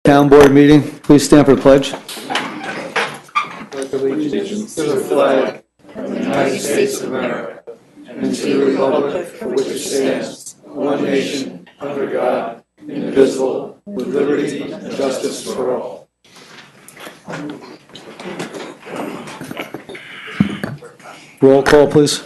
Town board meeting, please stand for the pledge. Pledge allegiance to the flag of the United States of America and to the republic for which it stands, one nation, under God, indivisible, with liberty and justice for all. Roll call, please.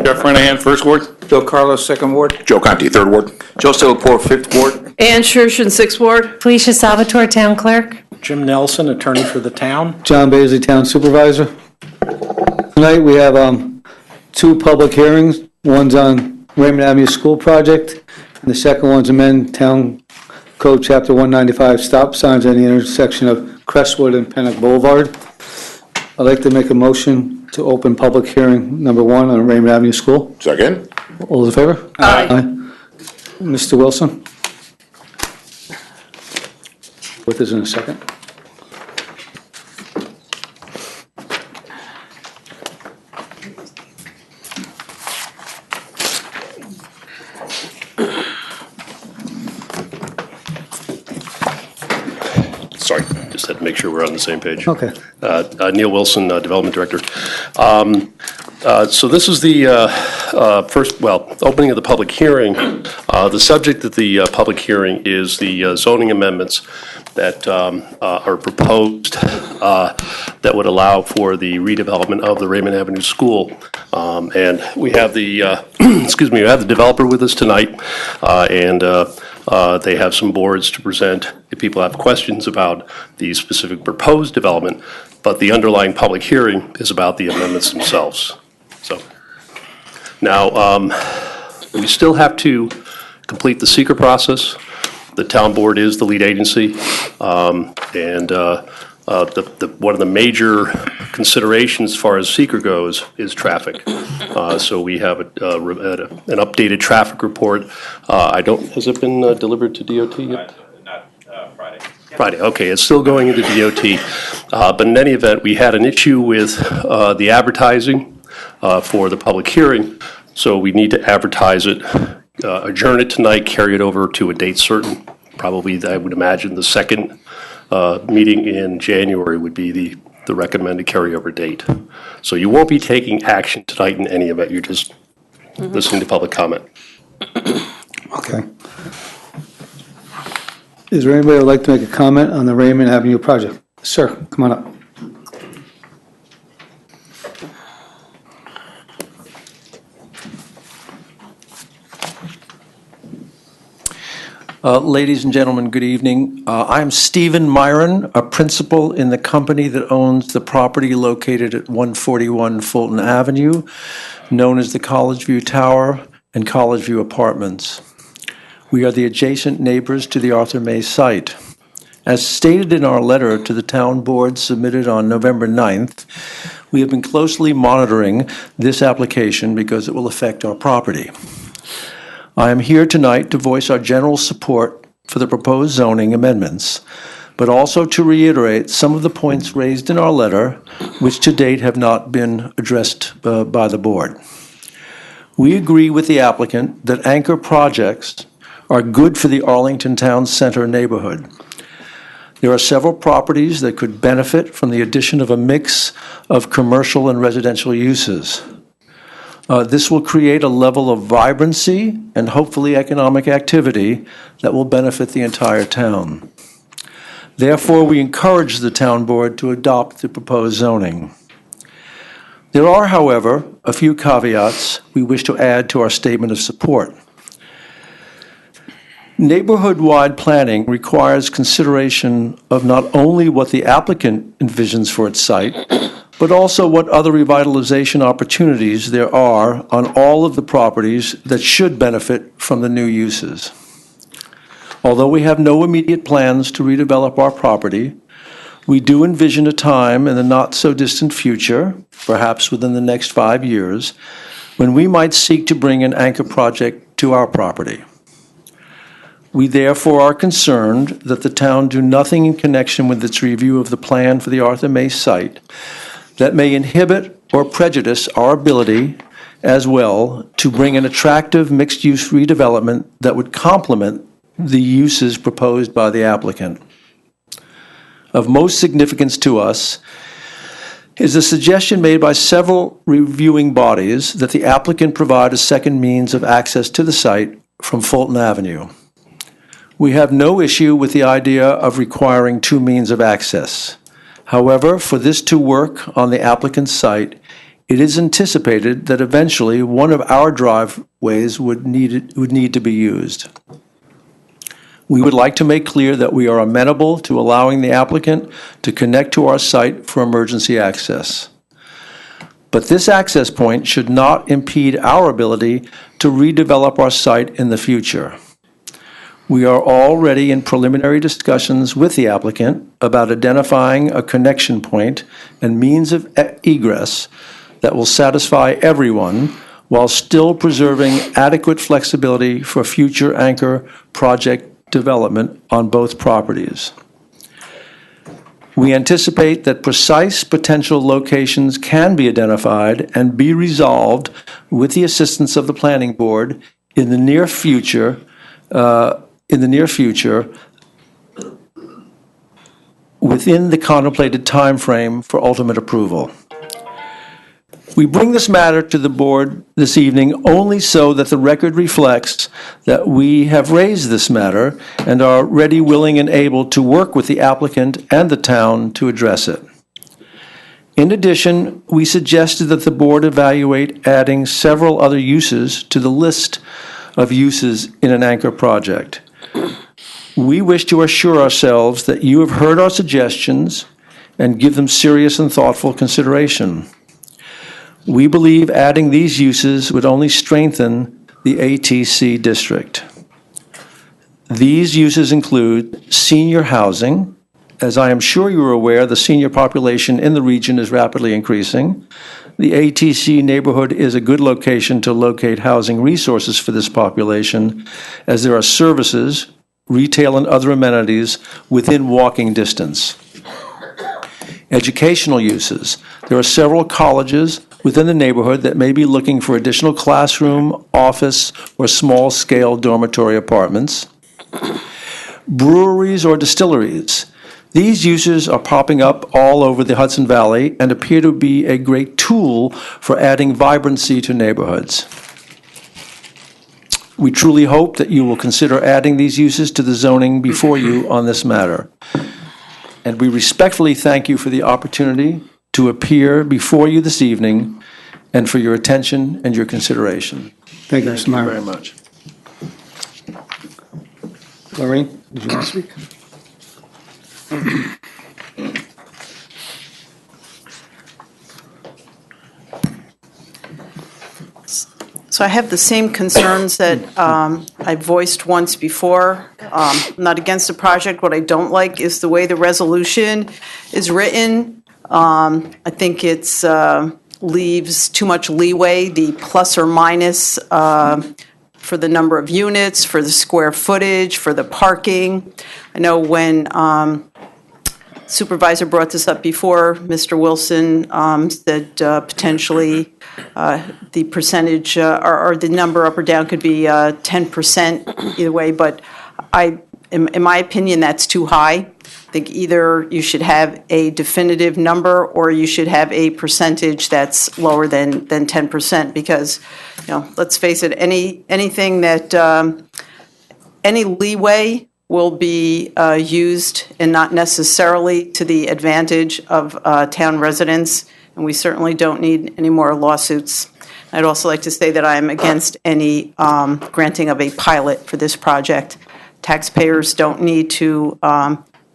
Jeff Renahan, First Ward. Joe Carlos, Second Ward. Joe Conti, Third Ward. Joe Silverport, Fifth Ward. Ann Schurshin, Sixth Ward. Felicia Salvatore, Town Clerk. Jim Nelson, attorney for the town. John Baisley, Town Supervisor. Tonight we have two public hearings. One's on Raymond Avenue School Project, and the second one's amend Town Code Chapter 195, stop signs at the intersection of Crestwood and Pennock Boulevard. I'd like to make a motion to open public hearing number 1 on Raymond Avenue School. Second. All those in favor? Aye. Mr. Wilson? With us in a second. Sorry, just had to make sure we're on the same page. Okay. Neil Wilson, Development Director. So this is the opening of the public hearing. The subject of the public hearing is the zoning amendments that are proposed that would allow for the redevelopment of the Raymond Avenue School. And we have the, we have the developer with us tonight, and they have some boards to present if people have questions about the specific proposed development, but the underlying public hearing is about the amendments themselves. So now we still have to complete the seeker process. The town board is the lead agency, and one of the major considerations as far as seeker goes is traffic. So we have an updated traffic report. Has it been delivered to DOT yet? Not Friday. Friday, okay, it's still going into DOT. But in any event, we had an issue with the advertising for the public hearing. So we need to advertise it, adjourn it tonight, carry it over to a date certain. Probably, I would imagine, the second meeting in January would be the recommended carryover date. So you won't be taking action tonight in any event. You're just listening to public comment. Okay. Is there anybody who would like to make a comment on the Raymond Avenue project? Sir, come on up. Ladies and gentlemen, good evening. I'm Stephen Myron, a principal in the company that owns the property located at 141 Fulton Avenue, known as the College View Tower and College View Apartments. We are the adjacent neighbors to the Arthur May site. As stated in our letter to the town board submitted on November 9th, we have been closely monitoring this application because it will affect our property. I am here tonight to voice our general support for the proposed zoning amendments, but also to reiterate some of the points raised in our letter, which to date have not been addressed by the board. We agree with the applicant that anchor projects are good for the Arlington Town Center neighborhood. There are several properties that could benefit from the addition of a mix of commercial and residential uses. This will create a level of vibrancy and hopefully economic activity that will benefit the entire town. Therefore, we encourage the town board to adopt the proposed zoning. There are, however, a few caveats we wish to add to our statement of support. Neighborhood-wide planning requires consideration of not only what the applicant envisions for its site, but also what other revitalization opportunities there are on all of the properties that should benefit from the new uses. Although we have no immediate plans to redevelop our property, we do envision a time in the not-so-distant future, perhaps within the next 5 years, when we might seek to bring an anchor project to our property. We therefore are concerned that the town do nothing in connection with its review of the plan for the Arthur May site that may inhibit or prejudice our ability as well to bring an attractive mixed-use redevelopment that would complement the uses proposed by the applicant. of most significance to us is a suggestion made by several reviewing bodies that the applicant provide a second means of access to the site from Fulton Avenue. We have no issue with the idea of requiring two means of access. However, for this to work on the applicant's site, it is anticipated that eventually one of our driveways would need to be used. We would like to make clear that we are amenable to allowing the applicant to connect to our site for emergency access. But this access point should not impede our ability to redevelop our site in the future. We are already in preliminary discussions with the applicant about identifying a connection point and means of egress that will satisfy everyone while still preserving adequate flexibility for future anchor project development on both properties. We anticipate that precise potential locations can be identified and be resolved with the assistance of the planning board in the near future, within the contemplated timeframe for ultimate approval. We bring this matter to the board this evening only so that the record reflects that we have raised this matter and are ready, willing, and able to work with the applicant and the town to address it. In addition, we suggested that the board evaluate adding several other uses to the list of uses in an anchor project. We wish to assure ourselves that you have heard our suggestions and give them serious and thoughtful consideration. We believe adding these uses would only strengthen the ATC district. These uses include senior housing. As I am sure you are aware, the senior population in the region is rapidly increasing. The ATC neighborhood is a good location to locate housing resources for this population, as there are services, retail, and other amenities within walking distance. Educational uses. There are several colleges within the neighborhood that may be looking for additional classroom, office, or small-scale dormitory apartments. Breweries or distilleries. These uses are popping up all over the Hudson Valley and appear to be a great tool for adding vibrancy to neighborhoods. We truly hope that you will consider adding these uses to the zoning before you on this matter. And we respectfully thank you for the opportunity to appear before you this evening and for your attention and your consideration. Thank you, Mr. Meyer. Very much. Lorraine, did you want to speak? So I have the same concerns that I voiced once before. I'm not against the project. What I don't like is the way the resolution is written. I think it's leaves too much leeway, the plus or minus for the number of units, for the square footage, for the parking. I know when Supervisor brought this up before, Mr. Wilson said potentially the percentage or the number up or down could be 10% either way, but in my opinion, that's too high. I think either you should have a definitive number or you should have a percentage that's lower than 10%, because, let's face it, anything that, any leeway will be used and not necessarily to the advantage of town residents, and we certainly don't need any more lawsuits. I'd also like to say that I'm against any granting of a pilot for this project. Taxpayers don't need to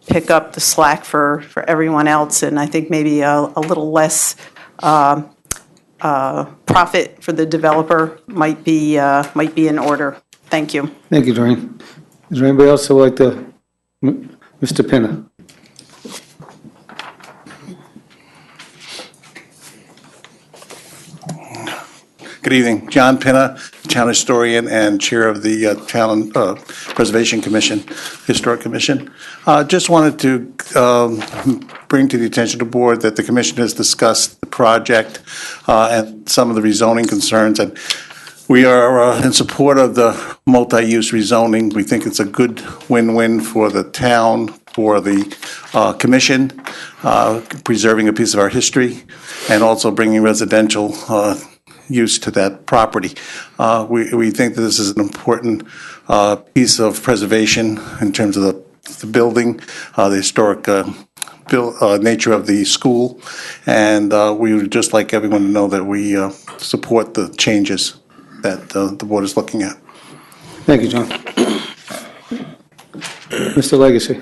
pick up the slack for everyone else, and I think maybe a little less profit for the developer might be in order. Thank you. Thank you, Doreen. Is there anybody else who would like to? Mr. Pinna? Good evening. John Pinna, town historian and chair of the Town Preservation Commission, Historic Commission. Just wanted to bring to the attention of the board that the commission has discussed the project and some of the rezoning concerns, and we are in support of the multi-use rezoning. We think it's a good win-win for the town, for the commission, preserving a piece of our history, and also bringing residential use to that property. We think that this is an important piece of preservation in terms of the building, the historic nature of the school, and we would just like everyone to know that we support the changes that the board is looking at. Thank you, John. Mr. Legacy.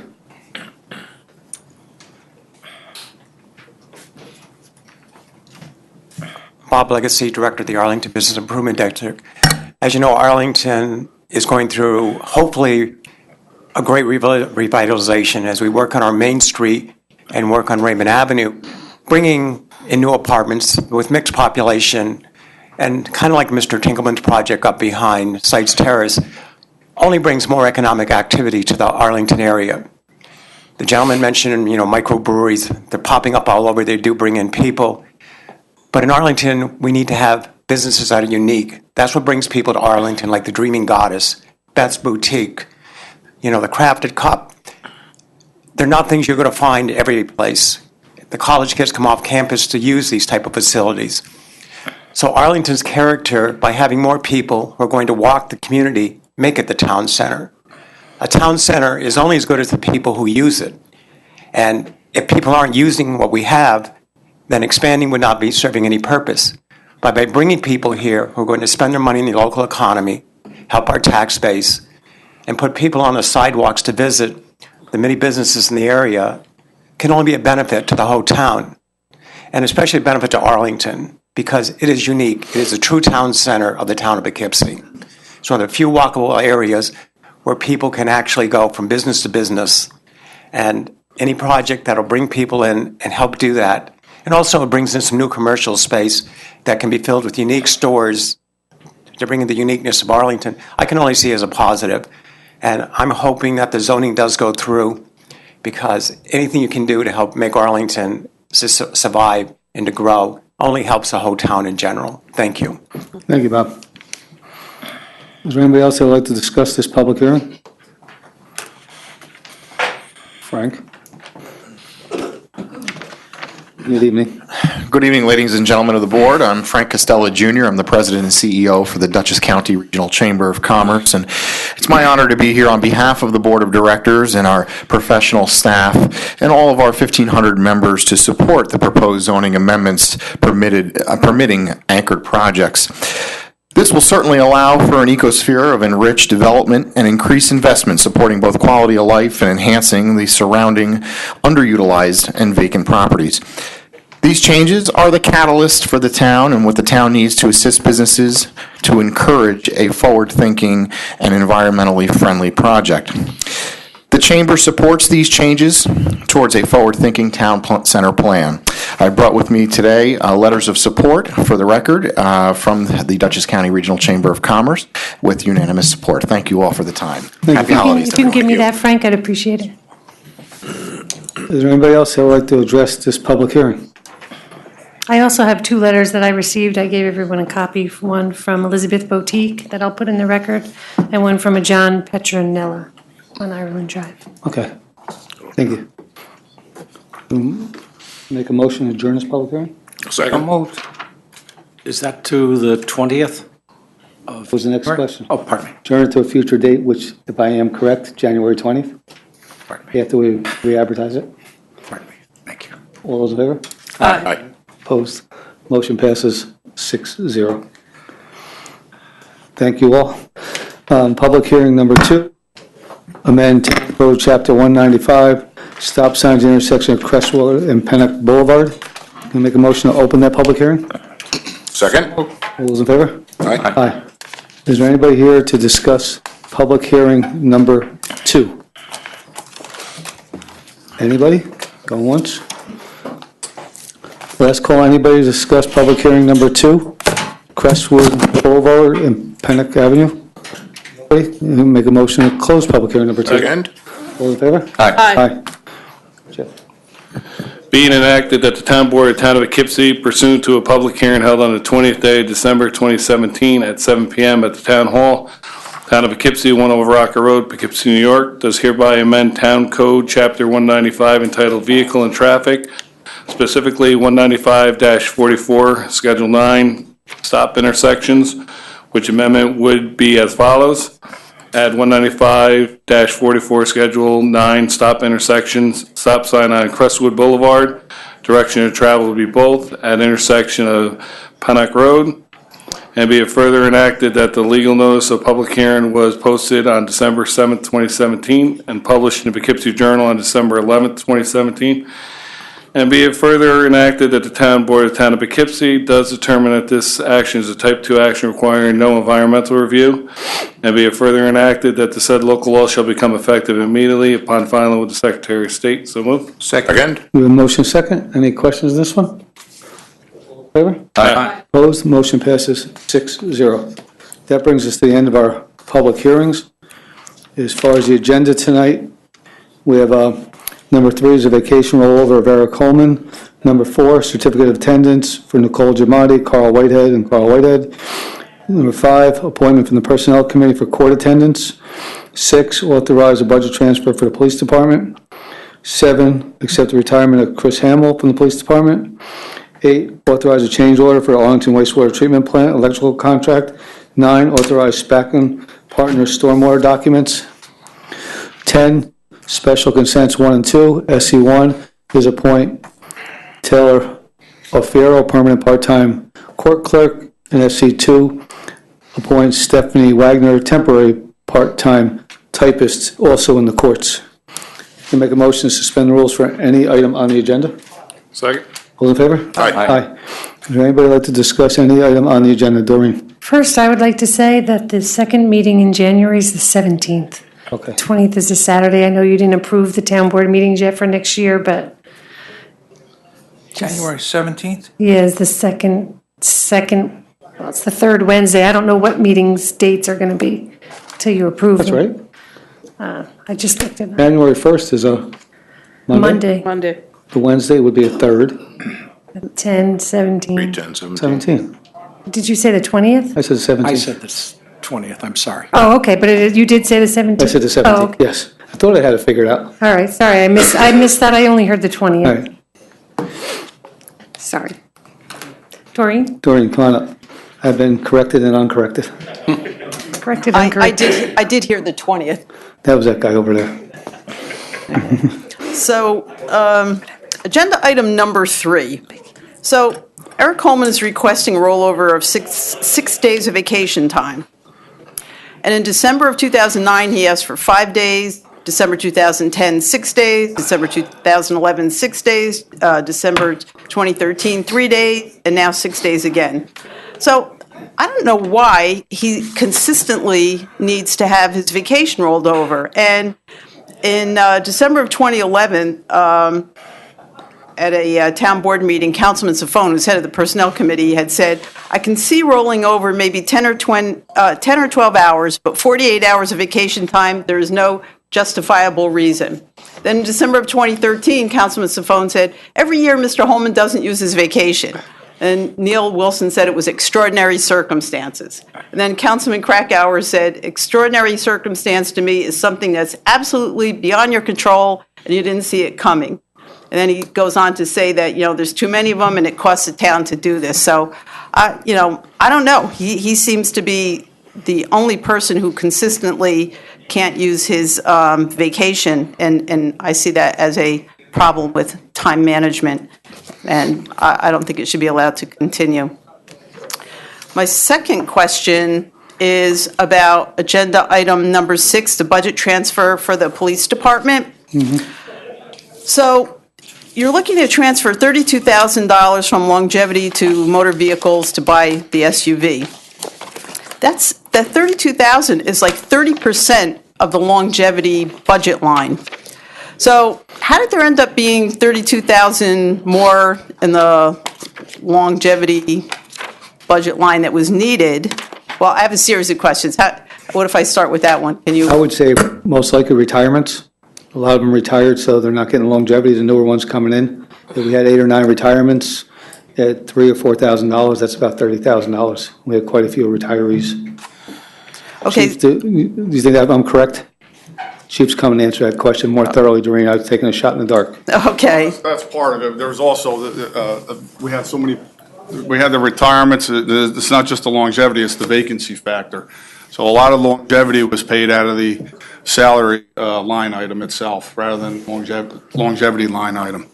Bob Legacy, Director of the Arlington Business Improvement District. As you know, Arlington is going through, hopefully, a great revitalization as we work on our Main Street and work on Raymond Avenue, bringing in new apartments with mixed population, and kind of like Mr. Tinkleman's project up behind Sites Terrace, only brings more economic activity to the Arlington area. The gentleman mentioned, microbreweries, they're popping up all over, they do bring in people. But in Arlington, we need to have businesses that are unique. That's what brings people to Arlington, like the Dreaming Goddess, Beth's Boutique, the Crafted Cup. They're not things you're going to find every place. The college kids come off campus to use these type of facilities. So Arlington's character, by having more people who are going to walk the community, make it the town center. A town center is only as good as the people who use it. And if people aren't using what we have, then expanding would not be serving any purpose. But by bringing people here who are going to spend their money in the local economy, help our tax base, and put people on the sidewalks to visit the many businesses in the area, can only be a benefit to the whole town, and especially a benefit to Arlington, because it is unique. It is a true town center of the town of Poughkeepsie. It's one of the few walkable areas where people can actually go from business to business, and any project that'll bring people in and help do that. And also it brings in some new commercial space that can be filled with unique stores to bring in the uniqueness of Arlington. I can only see as a positive. And I'm hoping that the zoning does go through, because anything you can do to help make Arlington survive and to grow only helps the whole town in general. Thank you. Thank you, Bob. Is there anybody else that would like to discuss this public hearing? Frank? Good evening. Good evening, ladies and gentlemen of the board. I'm Frank Costello Jr. I'm the president and CEO for the Dutchess County Regional Chamber of Commerce, and it's my honor to be here on behalf of the board of directors and our professional staff and all of our 1,500 members to support the proposed zoning amendments permitting anchored projects. This will certainly allow for an ecosphere of enriched development and increased investment supporting both quality of life and enhancing the surrounding underutilized and vacant properties. These changes are the catalyst for the town and what the town needs to assist businesses to encourage a forward-thinking and environmentally friendly project. The Chamber supports these changes towards a forward-thinking town center plan. I brought with me today letters of support for the record from the Dutchess County Regional Chamber of Commerce with unanimous support. Thank you all for the time. Happy holidays. If you can give me that, Frank, I'd appreciate it. Is there anybody else that would like to address this public hearing? I also have two letters that I received. I gave everyone a copy, one from Elizabeth Boutique that I'll put in the record, and one from a John Petronella on Ireland Drive. Okay. Thank you. Make a motion to adjourn this public hearing? Second moved. Is that to the 20th? What was the next question? Oh, pardon me. Adjourn it to a future date, which, if I am correct, January 20th, Pardon me. after we re-advertise it. Pardon me. Thank you. All those in favor? Aye. Opposed? Motion passes 6-0. Thank you all. Public hearing number 2, amend Town Code Chapter 195, stop signs intersection of Crestwater and Pennock Boulevard. Can I make a motion to open that public hearing? Second? All those in favor? Aye. Aye. Is there anybody here to discuss public hearing number 2? Anybody? Going once? Last call, anybody to discuss public hearing number 2? Crestwood Boulevard and Pennock Avenue? Nobody? Make a motion to close public hearing number 2. Second? All in favor? Aye. Jeff. Being enacted that the Town Board of the Town of Poughkeepsie pursuant to a public hearing held on the 20th day of December 2017 at 7 p.m. at the Town Hall Town of Poughkeepsie, 1 Over Rocker Road, Poughkeepsie, New York, does hereby amend Town Code Chapter 195 entitled Vehicle and Traffic, specifically 195-44, Schedule 9, stop intersections, which amendment would be as follows. Add 195-44, Schedule 9, stop intersections, stop sign on Crestwood Boulevard. Direction of travel would be both at intersection of Panic Road. And be it further enacted that the legal notice of public hearing was posted on December 7th, 2017, and published in the Poughkeepsie Journal on December 11th, 2017. And be it further enacted that the Town Board of the Town of Poughkeepsie does determine that this action is a Type 2 action requiring no environmental review. And be it further enacted that the said local law shall become effective immediately upon filing with the Secretary of State. So moved. Second. We have a motion second. Any questions on this one? Favor? Aye. Opposed? Motion passes 6-0. That brings us to the end of our public hearings. As far as the agenda tonight, we have number 3 is a vacation rollover of Eric Coleman. Number 4, certificate of attendance for Nicole Giamatti, Carl Whitehead, and Carl Whitehead. Number 5, appointment from the Personnel Committee for court attendance. 6, authorize a budget transfer for the Police Department. 7, accept the retirement of Chris Hamill from the Police Department. 8, authorize a change order for the Arlington Wastewater Treatment Plant electrical contract. 9, authorize Spacken Partners stormwater documents. 10, special consents 1 and 2. SC1 is appoint Taylor O'Farrell, permanent part-time court clerk. And SC2 appoints Stephanie Wagner, temporary part-time typist, also in the courts. Can make a motion to suspend the rules for any item on the agenda? Second. All in favor? Aye. Would anybody like to discuss any item on the agenda, Doreen? First, I would like to say that the second meeting in January is the 17th. Okay. 20th is a Saturday. I know you didn't approve the town board meetings yet for next year, but January 17th? yeah, it's the second, well, it's the third Wednesday. I don't know what meetings dates are going to be till you approve That's them. right. I just looked at January 1st is a Monday. Monday. The Wednesday would be a 3rd, 10, 17. 10, 17. 17. Did you say the 20th? I said the 17th. I said the 20th, I'm sorry. Oh, okay, but you did say the 17th? I said the 17th, Oh, okay. yes. I thought I had it figured out. All right, sorry, I missed that. I only heard the 20th. All right. Sorry. Doreen, Doreen, come on up. I've been corrected and uncorrected. corrected, I uncorrected. did hear the 20th. That was that guy over there. So, agenda item number 3. So, Eric Coleman is requesting rollover of six days of vacation time. And in December of 2009, he asked for 5 days, December 2010, 6 days, December 2011, 6 days, December 2013, 3 days, and now 6 days again. So I don't know why he consistently needs to have his vacation rolled over. And in December of 2011, at a town board meeting, Councilman Safone, who's head of the Personnel Committee, had said, I can see rolling over maybe 10 or 12 hours, but 48 hours of vacation time, there is no justifiable reason. Then in December of 2013, Councilman Safone said, every year Mr. Holman doesn't use his vacation. And Neil Wilson said it was extraordinary circumstances. And then Councilman Krakauer said, extraordinary circumstance to me is something that's absolutely beyond your control and you didn't see it coming. And then he goes on to say that, there's too many of them and it costs the town to do this. So, I don't know. He seems to be the only person who consistently can't use his vacation. And I see that as a problem with time management. And I don't think it should be allowed to continue. My second question is about agenda item number 6, the budget transfer for the police department. So you're looking to transfer $32,000 from longevity to motor vehicles to buy the SUV. That $32,000 is like 30% of the longevity budget line. So how did there end up being $32,000 more in the longevity budget line that was needed? Well, I have a series of questions. What if I start with that one? Can you? I would say most likely retirements. A lot of them retired, so they're not getting longevity. The newer ones coming in. If we had 8 or 9 retirements at $3,000 or $4,000, that's about $30,000. We had quite a few retirees. Okay. Chief, do you think that I'm correct? Chief's coming to answer that question more thoroughly, Doreen. I was taking a shot in the dark. Okay. That's part of it. There was also, we had so many, we had the retirements. It's not just the longevity, it's the vacancy factor. So a lot of longevity was paid out of the salary line item itself rather than longevity line item.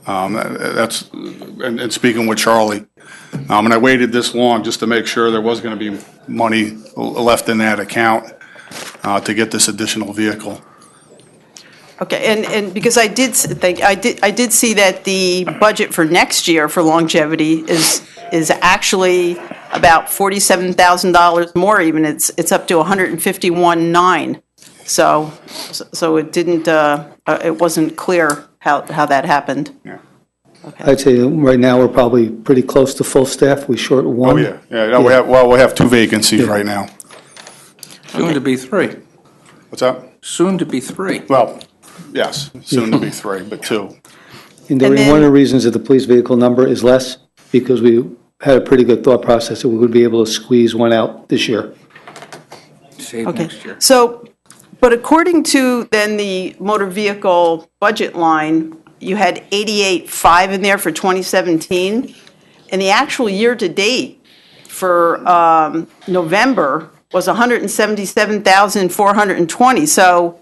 That's, and speaking with Charlie, and I waited this long just to make sure there was going to be money left in that account to get this additional vehicle. Okay, and because I did see that the budget for next year for longevity is actually about $47,000 more even. It's up to $151,900. So it didn't, it wasn't clear how that happened. Yeah. I'd say right now, we're probably pretty close to full staff. We short one. Oh, yeah. Yeah, we have 2 vacancies right now. Soon to be 3. What's that? Soon to be 3. Well, yes, soon to be 3, but 2. And Doreen, one of the reasons that the police vehicle number is less, because we had a pretty good thought process that we would be able to squeeze one out this year. Save Okay, next year. so, but according to then the motor vehicle budget line, you had 88.5 in there for 2017, and the actual year-to-date for November was 177,420. So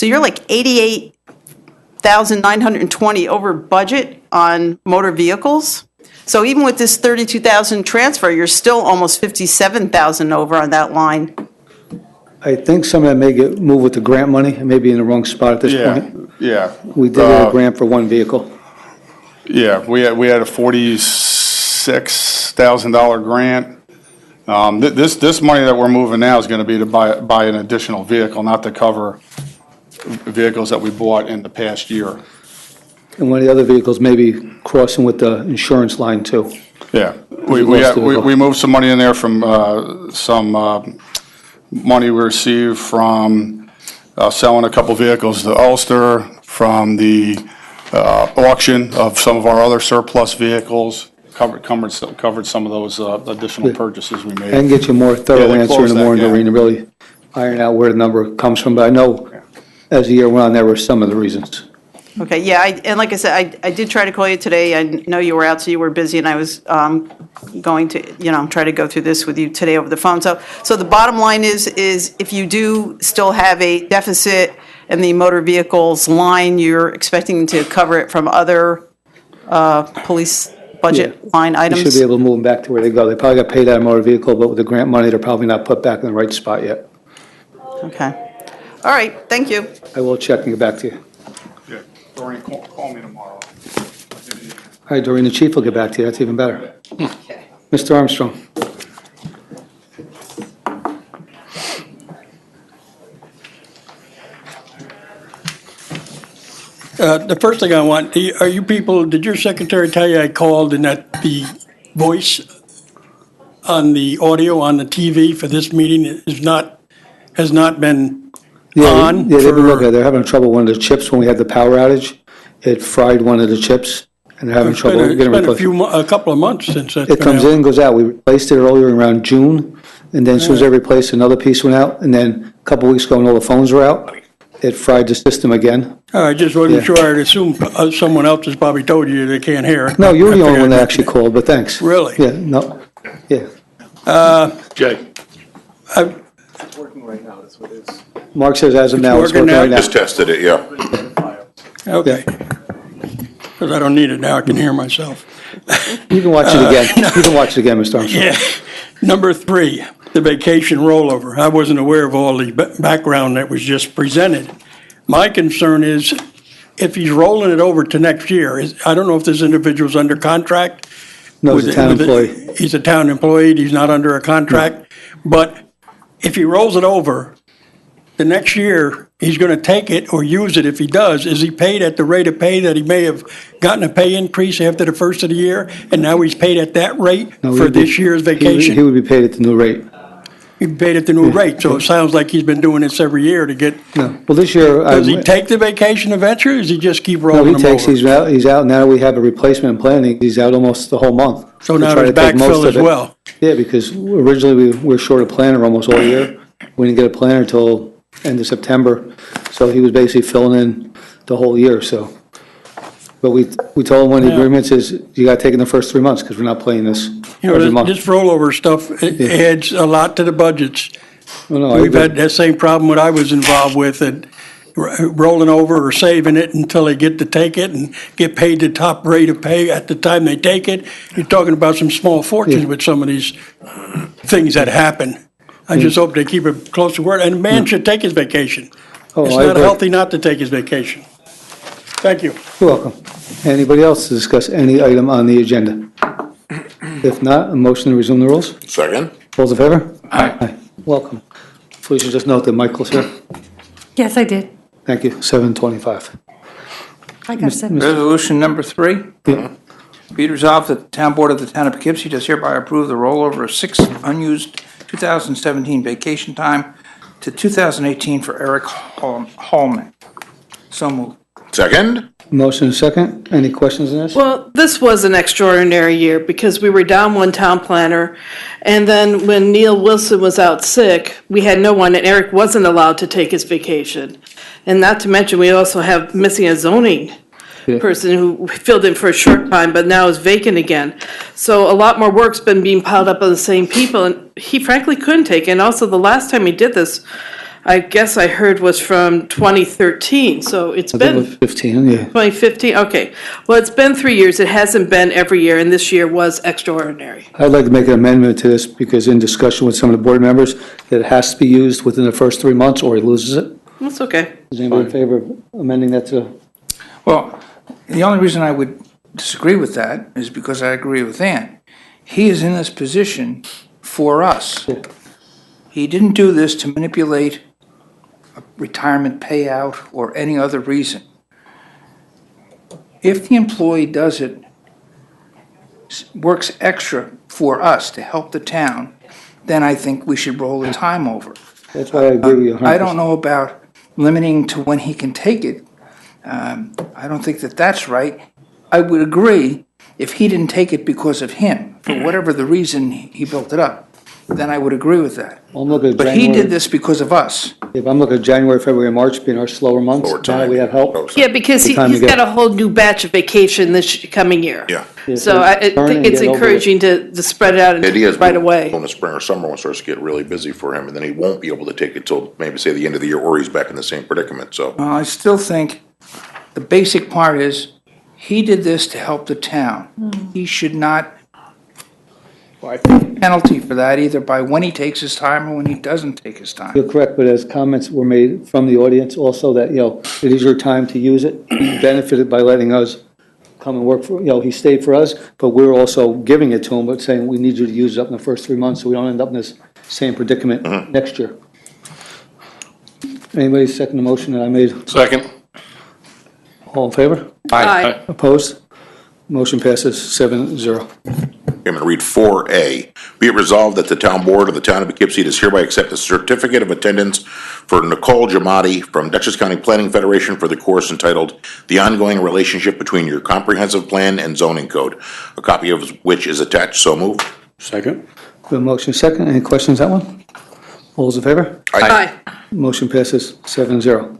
you're like 88,920 over budget on motor vehicles. So even with this 32,000 transfer, you're still almost 57,000 over on that line. I think some of that may get moved with the grant money. It may be in the wrong spot at this point. Yeah. We did get a grant for one vehicle. Yeah, we had a $46,000 grant. This money that we're moving now is going to be to buy an additional vehicle, not to cover vehicles that we bought in the past year. And one of the other vehicles may be crossing with the insurance line too. Yeah, we moved some money in there from some money we received from selling a couple vehicles to Ulster, from the auction of some of our other surplus vehicles, covered some of those additional purchases we I can made. get you a more thorough they answer in closed the that morning, gap. Doreen, to really iron out where the number comes from. But I know as the year went on, there were some of the reasons. Okay, yeah, and like I said, I did try to call you today. I know you were out, so you were busy, and I was going to, try to go through this with you today over the phone. So the bottom line is if you do still have a deficit in the motor vehicles line, you're expecting to cover it from other police budget line You items? should be able to move them back to where they go. They probably got paid out of motor vehicle, but with the grant money, they're probably not put back in the right spot yet. Okay. All right, thank you. I will check and get back to you. Yeah, Doreen, call me tomorrow. All right, Doreen, the chief will get back to you. That's even better. Mr. Armstrong. The first thing I want, are you people, did your secretary tell you I called and that the voice on the audio on the TV for this meeting has not been on? Yeah, they've been looking. They're having trouble with one of the chips when we had the power outage. It fried one of the chips, and they're having trouble getting It's replaced. been a couple of months since that's It been comes out. in, goes out. We replaced it earlier around June, and then as soon as they replaced, another piece went out, and then a couple weeks ago, when all the phones were out, it fried the system again. I just wasn't Yeah. sure. I'd assume someone else has probably told you they can't hear it. No, you were the I only figured one that I'd actually called, but thanks. Really? Yeah, no, yeah. Jay? Mark says as of now, it's working working now? right now. Just tested it, yeah. Okay. Because I don't need it now. I can hear myself. You can watch it again. You can watch it again, Mr. Armstrong. Yeah. Number 3, the vacation rollover. I wasn't aware of all the background that was just presented. My concern is if he's rolling it over to next year, I don't know if this individual's under contract. No, he's a town employee. He's a town employee. He's not under a contract. But if he rolls it over, the next year, he's going to take it or use it. If he does, is he paid at the rate of pay that he may have gotten a pay increase after the first of the year, and now he's paid at that rate No, for he'd be- this year's He vacation? would be paid at the new rate. He'd be paid at the new rate, so it sounds like he's been doing this every year to get, No, well, this year. does he take the vacation eventually, or does he just keep No, rolling he them takes, over? he's out now. We have a replacement planning. He's out almost the whole month. So We now try there's to take most backfill of as it. well. Yeah, because originally we were short a planner almost all year, We didn't get a planner until end of September, so he was basically filling in the whole year, so. But we told him one of the agreements is you gotta take in the first 3 months, because we're not playing this You know, every month. this rollover stuff, it adds a lot to the budgets. Well, no, I We've agree. had that same problem what I was involved with, and rolling over or saving it until they get to take it and get paid the top rate of pay at the time they take it. You're talking about some small fortunes with some of these things that happen. I just hope they keep it close to work, and a man should take his vacation. Oh, It's I not agree. healthy not to take his vacation. Thank you. You're welcome. Anybody else to discuss any item on the agenda? If not, a motion to resume the rules? Second? All's in favor? Aye. Welcome. Please just note that Michael's here. Yes, I did. Thank you, 7:25. I got 7. Resolution number 3. Yeah. Be it resolved that the Town Board of the Town of Poughkeepsie does hereby approve the rollover of 6 unused 2017 vacation time to 2018 for Eric Hallman. So moved. Second? Motion and second. Any questions on this? Well, this was an extraordinary year because we were down one town planner. And then when Neil Wilson was out sick, we had no one, and Eric wasn't allowed to take his vacation. And not to mention, we also have missing a zoning Yeah. person who filled in for a short time, but now is vacant again. So a lot more work's been being piled up on the same people, and he frankly couldn't take it. And also, the last time he did this, I guess I heard was from 2013, so it's I think it been was 15, yeah. 2015, okay. Well, it's been 3 years, it hasn't been every year, and this year was extraordinary. I'd like to make an amendment to this because in discussion with some of the board members, that it has to be used within the first 3 months or he loses it. That's okay. Is anybody in favor of amending that to? Well, the only reason I would disagree with that is because I agree with Ann. He is in this position for us. He didn't do this to manipulate a retirement payout or any other reason. If the employee does it, works extra for us to help the town, then I think we should roll the time over. That's why I agree with you 100%. I don't know about limiting to when he can take it. I don't think that that's right. I would agree if he didn't take it because of him, for whatever the reason he built it up, then I would agree with that. I'm looking at But he January. did this because of us. If I'm looking at January, February, and March being our slower months, now that we have help. Yeah, because The time he's to get- got a whole new batch of vacation this coming year. Yeah. Yeah, So I turn think and it's get over it. encouraging to spread it out The idea is right away. in the spring or summer when it starts to get really busy for him, and then he won't be able to take it till maybe say the end of the year, or he's back in the same predicament, so. Well, I still think the basic part is, he did this to help the town. He should not penalty for that, either by when he takes his time or when he doesn't take his time. You're correct, but as comments were made from the audience also that, it is your time to use it. He benefited by letting us come and work for, he stayed for us, but we're also giving it to him, but saying we need you to use it up in the first 3 months so we don't end up in this same predicament next year. Anybody second the motion that I made? Second. All in favor? Aye. Opposed? Motion passes 7-0. I'm going to read 4A. Be it resolved that the Town Board of the Town of Poughkeepsie does hereby accept a certificate of attendance for Nicole Jamadi from Dutchess County Planning Federation for the course entitled The Ongoing Relationship Between Your Comprehensive Plan and Zoning Code, a copy of which is attached. So moved. Second. The motion second. Any questions on that one? All those in favor? Aye. Motion passes 7-0.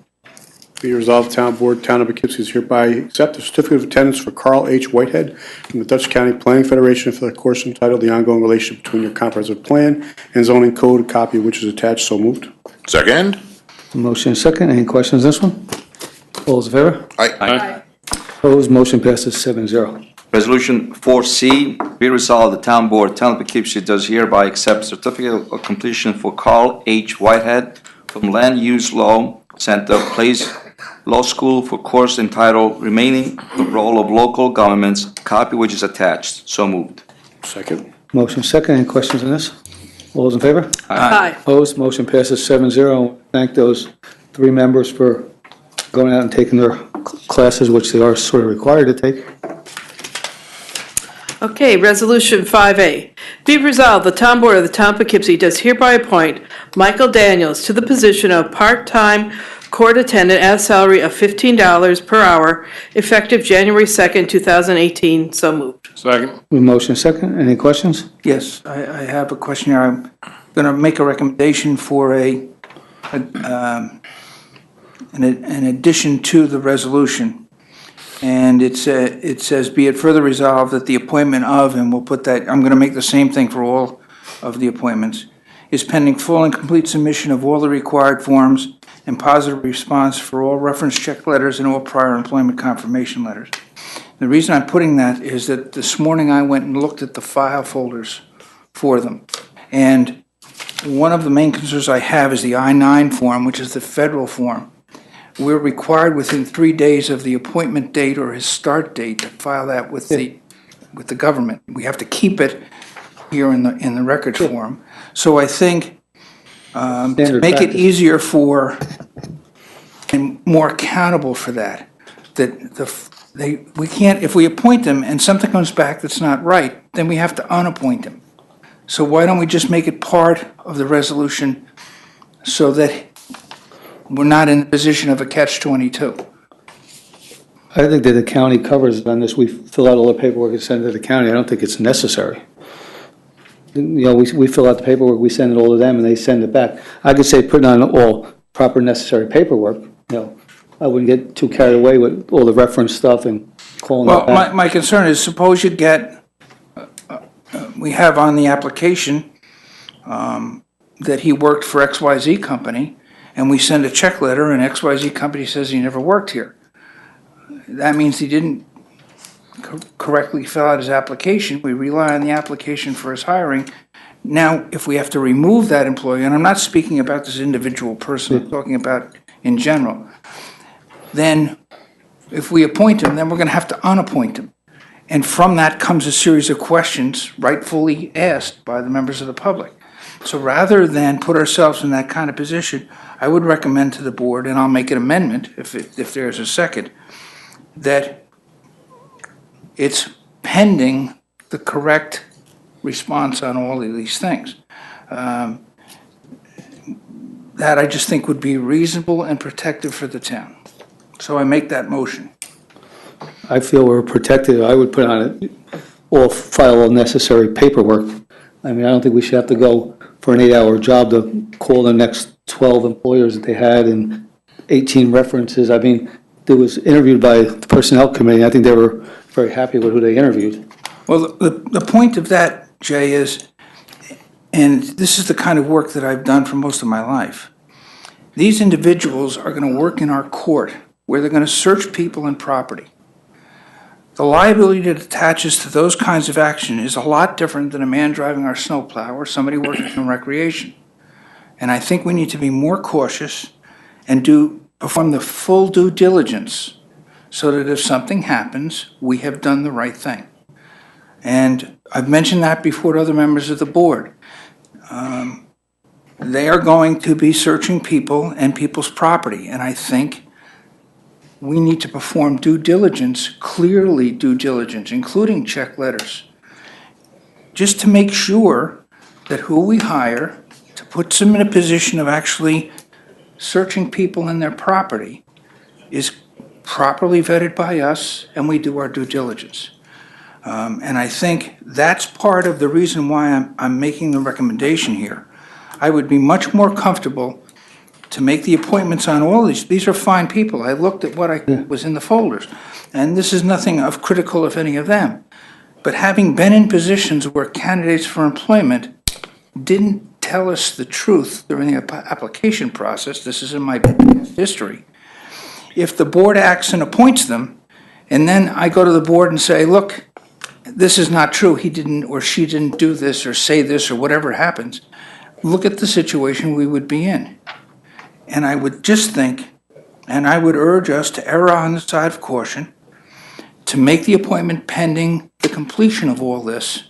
Be resolved, Town Board, Town of Poughkeepsie is hereby accept the certificate of attendance for Carl H. Whitehead from the Dutchess County Planning Federation for the course entitled The Ongoing Relationship Between Your Comprehensive Plan and Zoning Code, a copy of which is attached. So moved. Second. Motion second. Any questions on this one? All those in favor? Aye. Opposed? Motion passes 7-0. Resolution 4C, be resolved, the Town Board, Town of Poughkeepsie does hereby accept certificate of completion for Carl H. Whitehead from Land Use Law Center, Place Law School for course entitled Remaining the Role of Local Governments, copy which is attached. So moved. Second. Motion second. Any questions on this? All those in favor? Aye. Opposed? Motion passes 7-0. Thank those 3 members for going out and taking their classes, which they are sort of required to take. Okay, Resolution 5A. Be resolved, the Town Board of the Town of Poughkeepsie does hereby appoint Michael Daniels to the position of part-time court attendant at a salary of $15 per hour, effective January 2nd, 2018. So moved. Second. Motion second. Any questions? Yes, I have a question here. going to make a recommendation for an addition to the resolution. And it says, be it further resolved that the appointment of, and we'll put that, I'm going to make the same thing for all of the appointments, is pending full and complete submission of all the required forms and positive response for all reference check letters and all prior employment confirmation letters. The reason I'm putting that is that this morning I went and looked at the file folders for them. And one of the main concerns I have is the I-9 form, which is the federal form. We're required within 3 days of the appointment date or his start date to file that with the government. We have to keep it here in the records form. So I think to make it easier for and more accountable for that we can't, if we appoint them and something comes back that's not right, then we have to unappoint them. So why don't we just make it part of the resolution so that we're not in the position of a catch-22? I think that the county covers it on this. We fill out all the paperwork and send it to the county. I don't think it's necessary. You know, we fill out the paperwork, we send it all to them, and they send it back. I could say putting on all proper necessary paperwork, you know. I wouldn't get too carried away with all the reference stuff and calling it back. Well, my concern is, suppose you get, we have on the application that he worked for XYZ company, and we send a check letter, and XYZ company says he never worked here. That means he didn't correctly fill out his application. We rely on the application for his hiring. Now, if we have to remove that employee, and I'm not speaking about this individual person, I'm talking about in general, then if we appoint him, then we're going to have to unappoint him. And from that comes a series of questions rightfully asked by the members of the public. So rather than put ourselves in that kind of position, I would recommend to the board, and I'll make an amendment if there's a second, that it's pending the correct response on all of these things. That I just think would be reasonable and protective for the town. So I make that motion. I feel we're protected. I would put on it, all file all necessary paperwork. I mean, I don't think we should have to go for an 8-hour job to call the next 12 employers that they had and 18 references. I mean, it was interviewed by the Personnel Committee. I think they were very happy with who they interviewed. Well, the point of that, Jay, is, and this is the kind of work that I've done for most of my life, these individuals are going to work in our court where they're going to search people and property. The liability that attaches to those kinds of action is a lot different than a man driving our snowplow or somebody working in recreation. And I think we need to be more cautious and perform the full due diligence so that if something happens, we have done the right thing. And I've mentioned that before to other members of the board. They are going to be searching people and people's property, and I think we need to perform due diligence, clearly due diligence, including check letters, just to make sure that who we hire to put them in a position of actually searching people and their property is properly vetted by us, and we do our due diligence. And I think that's part of the reason why I'm making the recommendation here. I would be much more comfortable to make the appointments on all these. These are fine people. I looked at what was in the folders, and this is nothing of critical of any of them. But having been in positions where candidates for employment didn't tell us the truth during the application process, this is in my history, if the board acts and appoints them, and then I go to the board and say, look, this is not true, he didn't or she didn't do this or say this or whatever happens, look at the situation we would be in. And I would just think, and I would urge us to err on the side of caution, to make the appointment pending the completion of all this,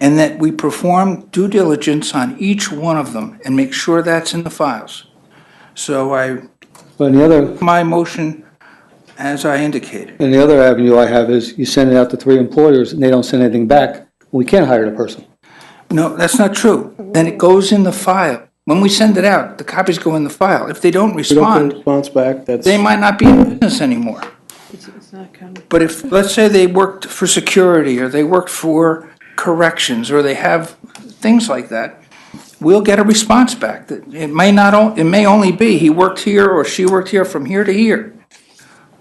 and that we perform due diligence on each one of them and make sure that's in the files. So my motion, as I indicated. And the other avenue I have is you send it out to 3 employers and they don't send anything back, we can't hire the person. No, that's not true. Then it goes in the file. When we send it out, the copies go in the file. If they don't respond, response back, they might not be in business anymore. But if, let's say they worked for security, or they worked for corrections, or they have things like that, we'll get a response back. It may only be he worked here or she worked here from here to here.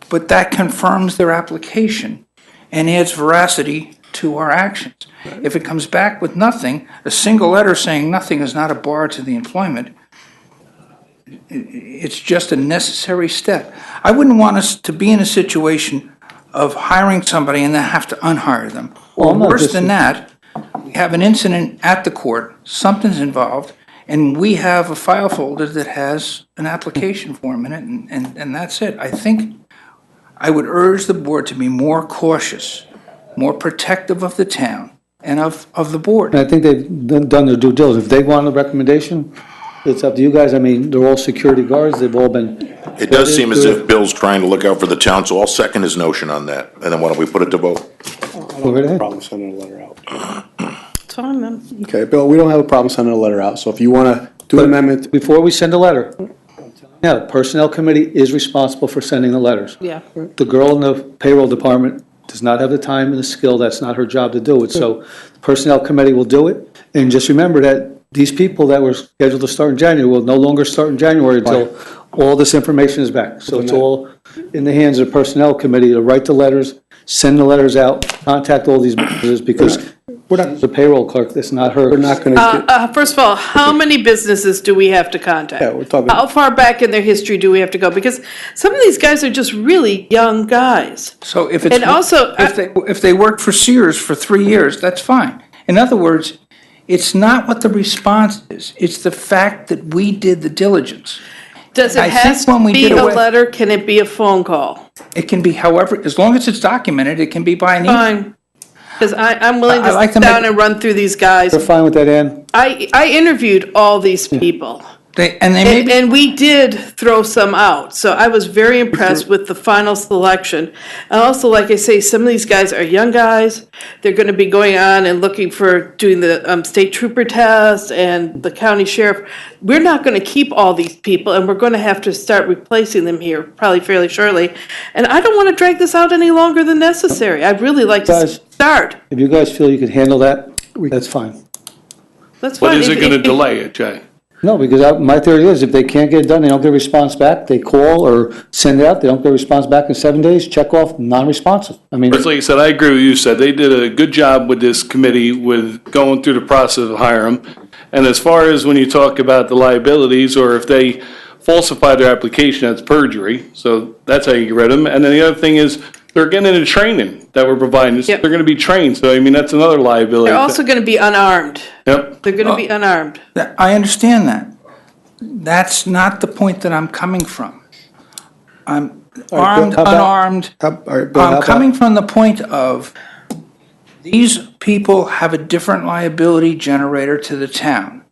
But that confirms their application and adds veracity to our actions. If it comes back with nothing, a single letter saying nothing is not a bar to the employment, it's just a necessary step. I wouldn't want us to be in a situation of hiring somebody and then have to unhire them. Well, Or I'm not worse just- than that, we have an incident at the court, something's involved, and we have a file folder that has an application form in it, and that's it. I think I would urge the board to be more cautious, more protective of the town and of the board. And I think they've done their due diligence. If they want a recommendation, it's up to you guys. I mean, they're all security guards, they've all been. It does seem as if Bill's trying to look out for the town, so I'll second his notion on that. And then why don't we put it to vote? I don't have a problem sending a letter out. It's fine, man. Okay, Bill, we don't have a problem sending a letter out, so if you want to do an amendment, Before we send a letter, yeah, the Personnel Committee is responsible for sending the letters. Yeah. The girl in the payroll department does not have the time and the skill, that's not her job to do it. So the Personnel Committee will do it. And just remember that these people that were scheduled to start in January will no longer start in January until all this information is back. So it's all in the hands of the Personnel Committee to write the letters, send the letters out, contact all these businesses, because we're not the payroll clerk, that's not her. we're not going to, First of all, how many businesses do we have to contact? yeah, we're talking, How far back in their history do we have to go? Because some of these guys are just really young guys. So if it's, And also, if they worked for Sears for 3 years, that's fine. In other words, it's not what the response is, it's the fact that we did the diligence. does it I has think when to we be did a away- letter? Can it be a phone call? It can be however, as long as it's documented, it can be by an email. Fine. Because I'm willing I to like sit to down make- and run through these guys. They're fine with that, Ann? I interviewed all these people. They may be. And we did throw some out, so I was very impressed with the final selection. And also, like I say, some of these guys are young guys. They're gonna be going on and looking for, doing the state trooper test and the county sheriff. We're not gonna keep all these people, and we're gonna have to start replacing them here probably fairly shortly. And I don't wanna drag this out any longer than necessary. I'd really like to Guys. start. If you guys feel you can handle that, that's fine. That's fine. What is it If- going to if- delay it, Jay? No, because my theory is if they can't get it done, they don't get a response back, they call or send it out, they don't get a response back in 7 days, check off, non-responsive. I mean, Like I said, I agree with you, said they did a good job with this committee with going through the process of hiring them. And as far as when you talk about the liabilities, or if they falsify their application, that's perjury. So that's how you get rid of them. And then the other thing is, they're getting into training that we're providing. Yep. They're going to be trained. So, I mean, that's another liability. They're also gonna be unarmed. Yep. They're gonna be unarmed. I understand that. That's not the point that I'm coming from. I'm All right, Bill, armed, how about- unarmed. all right, Bill, how I'm about- coming from the point of, these people have a different liability generator to the town.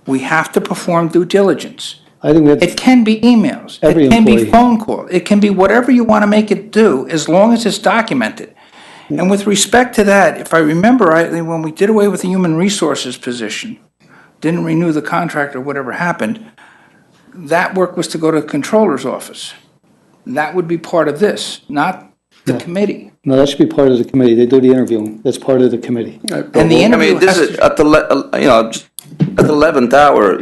We have to perform due diligence. I think that's, It can be emails, Every it can be employee. phone call, it can be whatever you want to make it do, as long as it's documented. And with respect to that, if I remember rightly, when we did away with the human resources position, didn't renew the contract or whatever happened, that work was to go to the controller's office. That would be part of this, not the committee. no, that should be part of the committee, they do the interviewing, that's part of the committee. And the I interview mean, this has is to, at the, just at the 11th hour,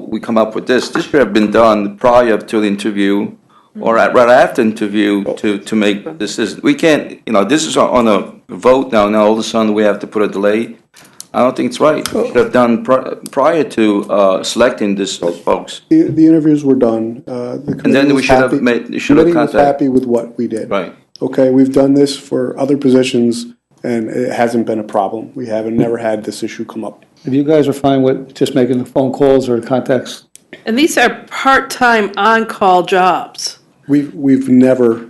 we come up with this. This should have been done prior to the interview or right after interview to make decisions. We can't, this is on a vote now, all of a sudden we have to put a delay. I don't think it's right. We should have done prior to selecting those folks. the interviews were done. The And committee then we was should have happy- made, you should have Committee was contacted. happy with what we did. Right. Okay, we've done this for other positions, and it hasn't been a problem. We haven't, never had this issue come up. If you guys are fine with just making the phone calls or contacts, And these are part-time on-call jobs. We've never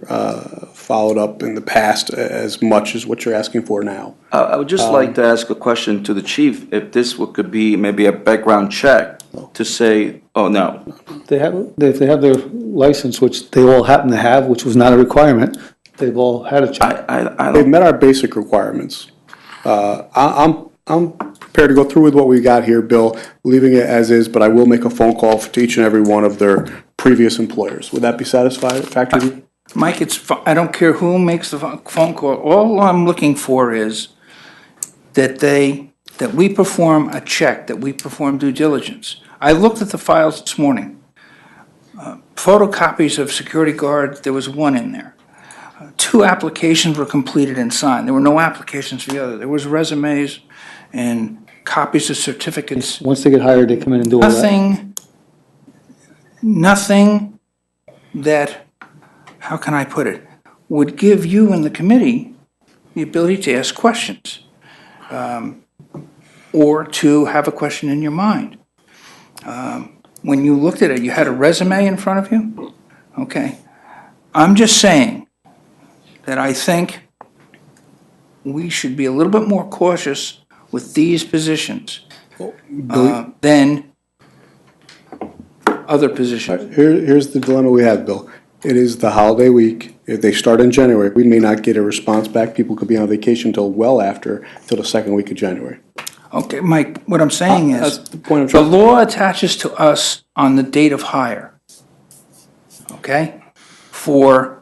followed up in the past as much as what you're asking for now. I would just like to ask a question to the chief, if this could be maybe a background check to say, oh, no. if they have their license, which they all happen to have, which was not a requirement, they've all had a check. I They've don't, met our basic requirements. I'm prepared to go through with what we got here, Bill, leaving it as is, but I will make a phone call to each and every one of their previous employers. Would that be satisfactory? Mike, I don't care who makes the phone call, all I'm looking for is that they that we perform a check, that we perform due diligence. I looked at the files this morning. Photocopies of security guards, there was one in there. 2 applications were completed and signed. There were no applications for the other. There was resumes and copies of certificates. Once they get hired, they come in and do all that. Nothing that, how can I put it, would give you and the committee the ability to ask questions or to have a question in your mind. When you looked at it, you had a resume in front of you? Okay. I'm just saying that I think we should be a little bit more cautious with these positions than other positions. Here's the dilemma we have, Bill. It is the holiday week. If they start in January, we may not get a response back. People could be on vacation till the second week of January. Okay, Mike, what I'm saying That's is, the point I'm the trying. law attaches to us on the date of hire, okay? For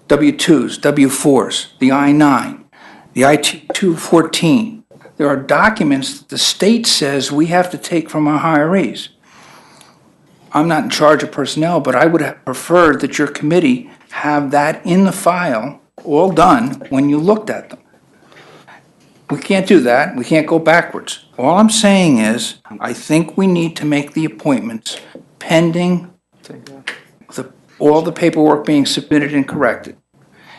W-2s, W-4s, the I-9, the I-214. There are documents that the state says we have to take from our hirees. I'm not in charge of personnel, but I would have preferred that your committee have that in the file, all done, when you looked at them. We can't do that. We can't go backwards. All I'm saying is, I think we need to make the appointments pending all the paperwork being submitted and corrected.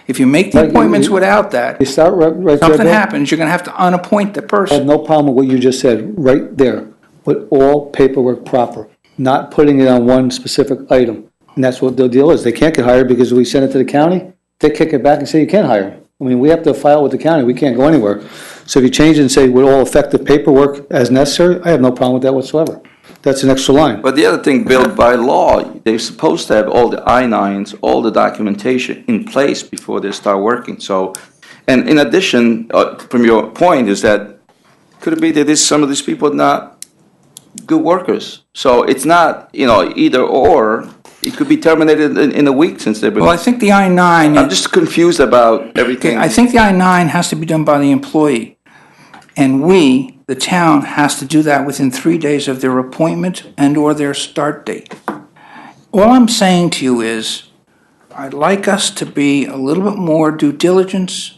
If you make the appointments without that, You start right there, something Bill. happens, you're going to have to unappoint the I have person. no problem with what you just said, right there. Put all paperwork proper, not putting it on one specific item. And that's what the deal is. They can't get hired because we send it to the county, they kick it back and say you can't hire them. I mean, we have to file with the county, we can't go anywhere. So if you change it and say with all effective paperwork as necessary, I have no problem with that whatsoever. That's an extra line. But the other thing, Bill, by law, they're supposed to have all the I-9s, all the documentation in place before they start working. So, and in addition, from your point, is that could it be that some of these people are not good workers? So it's not, either or. It could be terminated in a week since they've been. Well, I think the I-9. I'm just confused about everything. I think the I-9 has to be done by the employee. And we, the town, has to do that within 3 days of their appointment and/or their start date. All I'm saying to you is, I'd like us to be a little bit more due diligence,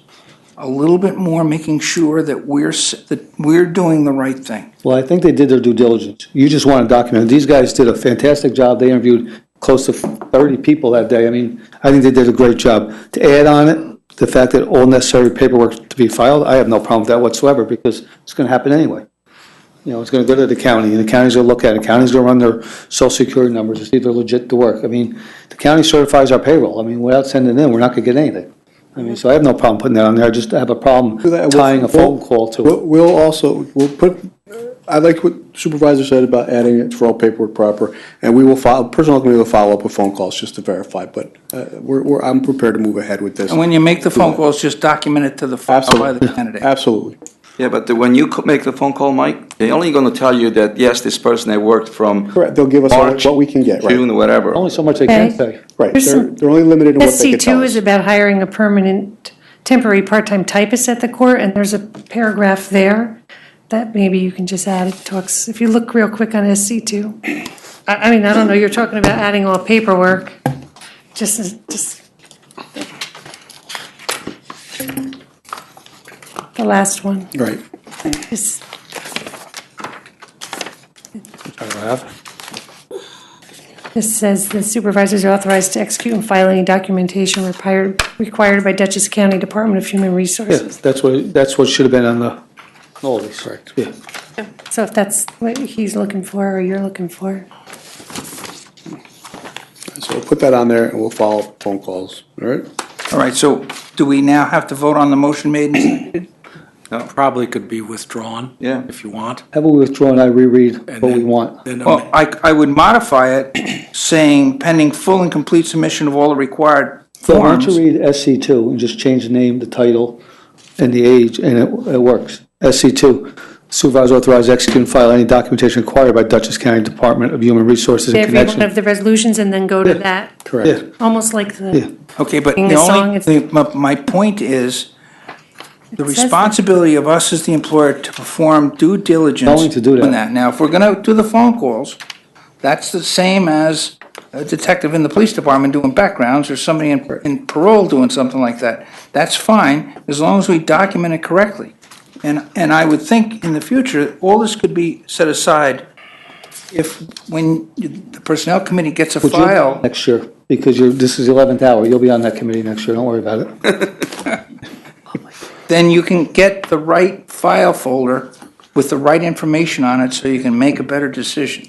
a little bit more making sure that we're doing the right thing. Well, I think they did their due diligence. You just want to document it. These guys did a fantastic job. They interviewed close to 30 people that day. I mean, I think they did a great job. To add on it, the fact that all necessary paperwork to be filed, I have no problem with that whatsoever because it's going to happen anyway. It's going to go to the county, and the county's going to look at it. The county's going to run their social security numbers to see if they're legit to work. I mean, the county certifies our payroll. I mean, without sending it in, we're not going to get anything. I mean, so I have no problem putting that on there. I just have a problem tying a phone call to it. We'll put, I like what Supervisor said about adding it for all paperwork proper, and we will personnel committee will follow up with phone calls just to verify, but I'm prepared to move ahead with this. And when you make the phone calls, just document it to the file by the candidate. Absolutely. Yeah, but when you make the phone call, Mike, they're only going to tell you that, yes, this person they worked from Correct, they'll give us March, what we can get, right? June, or whatever. Only so much they can Okay. say. Right, There's some- they're only limited in what they can tell SC2 us. is about hiring a permanent, temporary part-time typist at the court, and there's a paragraph there that maybe you can just add. It talks, if you look real quick on SC2. I mean, I don't know, you're talking about adding all paperwork. Just the last one. Right. Just- This says the supervisors are authorized to execute and file any documentation required by Dutchess County Department of Human Yeah, Resources. that's what should have been on all these. Correct. Yeah. So if that's what he's looking for or you're looking for. So we'll put that on there and we'll follow up phone calls, all right? All right, so do we now have to vote on the motion made and seconded? Probably could be withdrawn. Yeah. If you want. Have we withdrawn, I reread And what we then- want. Then Well, I would modify it saying pending full and complete submission of all the required So why don't forms. you read SC2 and just change the name, the title, and the age, and it works. SC2, supervisor authorized to execute and file any documentation required by Dutchess County Department of Human Resources in Every one connection. of the resolutions and then go to that, Yeah, Correct. almost like Yeah. the, Okay, but Sing the the song, only, it's- my point is, The responsibility of us as the employer to perform due diligence. Going to do that. on Now, if we're going to do the phone calls, that's the same as a detective in the police department doing backgrounds or somebody in parole doing something like that. That's fine, as long as we document it correctly. And I would think in the future, all this could be set aside if, when the personnel committee gets a Would you- file. Next year, because this is the 11th hour. You'll be on that committee next year. Don't worry about it. Then you can get the right file folder with the right information on it so you can make a better decision.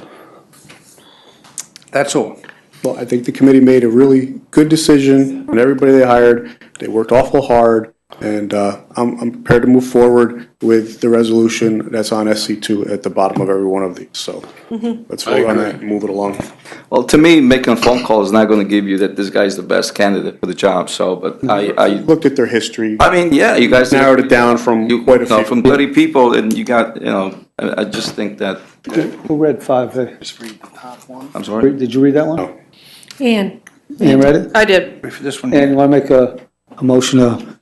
That's all. Well, I think the committee made a really good decision on everybody they hired. They worked awful hard, and I'm prepared to move forward with the resolution that's on SC2 at the bottom of every one of these. So let's vote on that and move it along. Well, to me, making a phone call is not going to give you that this guy's the best candidate for the job, so, but I Looked at their history, I mean, yeah, you guys. narrowed it down from quite a few. From 30 people, and you got, I just think that, Who read 5A? I'm sorry? Did you read that one? No. Ann, Ian read it? I did. For this one. And you want to make a motion to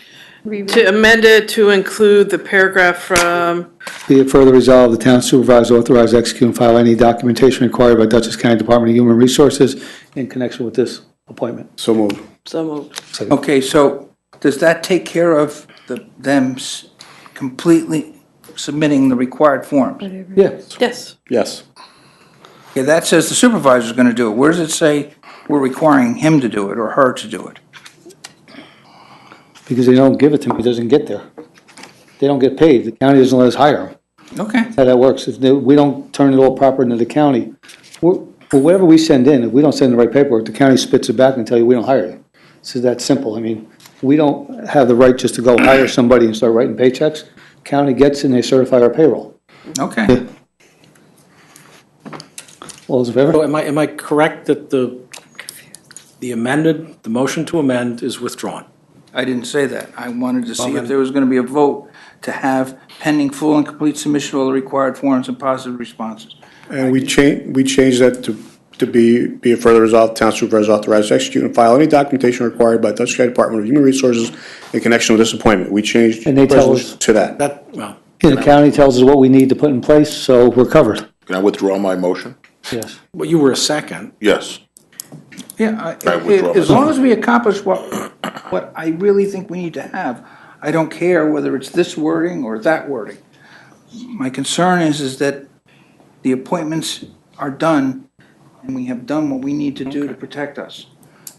To amend it to include the paragraph from, be it further resolved, the town supervisor authorized to execute and file any documentation required by Dutchess County Department of Human Resources in connection with this appointment. So moved. so moved. Second. Okay, so does that take care of them completely submitting the required forms? Yeah. Yes. Yes. Okay, that says the supervisor's gonna do it. Where does it say we're requiring him to do it or her to do it? Because they don't give it to me, it doesn't get there. They don't get paid. The county doesn't let us hire them. Okay, That's how that works. If we don't turn it all proper into the county, whatever we send in, if we don't send the right paperwork, the county spits it back and tell you, we don't hire you. It's that simple. I mean, we don't have the right just to go hire somebody and start writing paychecks. County gets it and they certify our payroll. okay. All those in favor? So am I correct that the motion to amend is withdrawn? I didn't say that. I wanted to see if there was gonna be a vote to have pending full and complete submission of all the required forms and positive responses. And we changed that to be it further resolved, town supervisor authorized to execute and file any documentation required by Dutchess County Department of Human Resources in connection with this appointment. We changed And they the tell resolution us- to that. And the county tells us what we need to put in place, so we're covered. Can I withdraw my motion? Yes. Well, you were a second. Yes. Yeah, I withdraw as my long as we accomplish what I really think we need to have, I don't care whether it's this wording or that wording. My concern is that the appointments are done, and we have done what we need to do to protect us.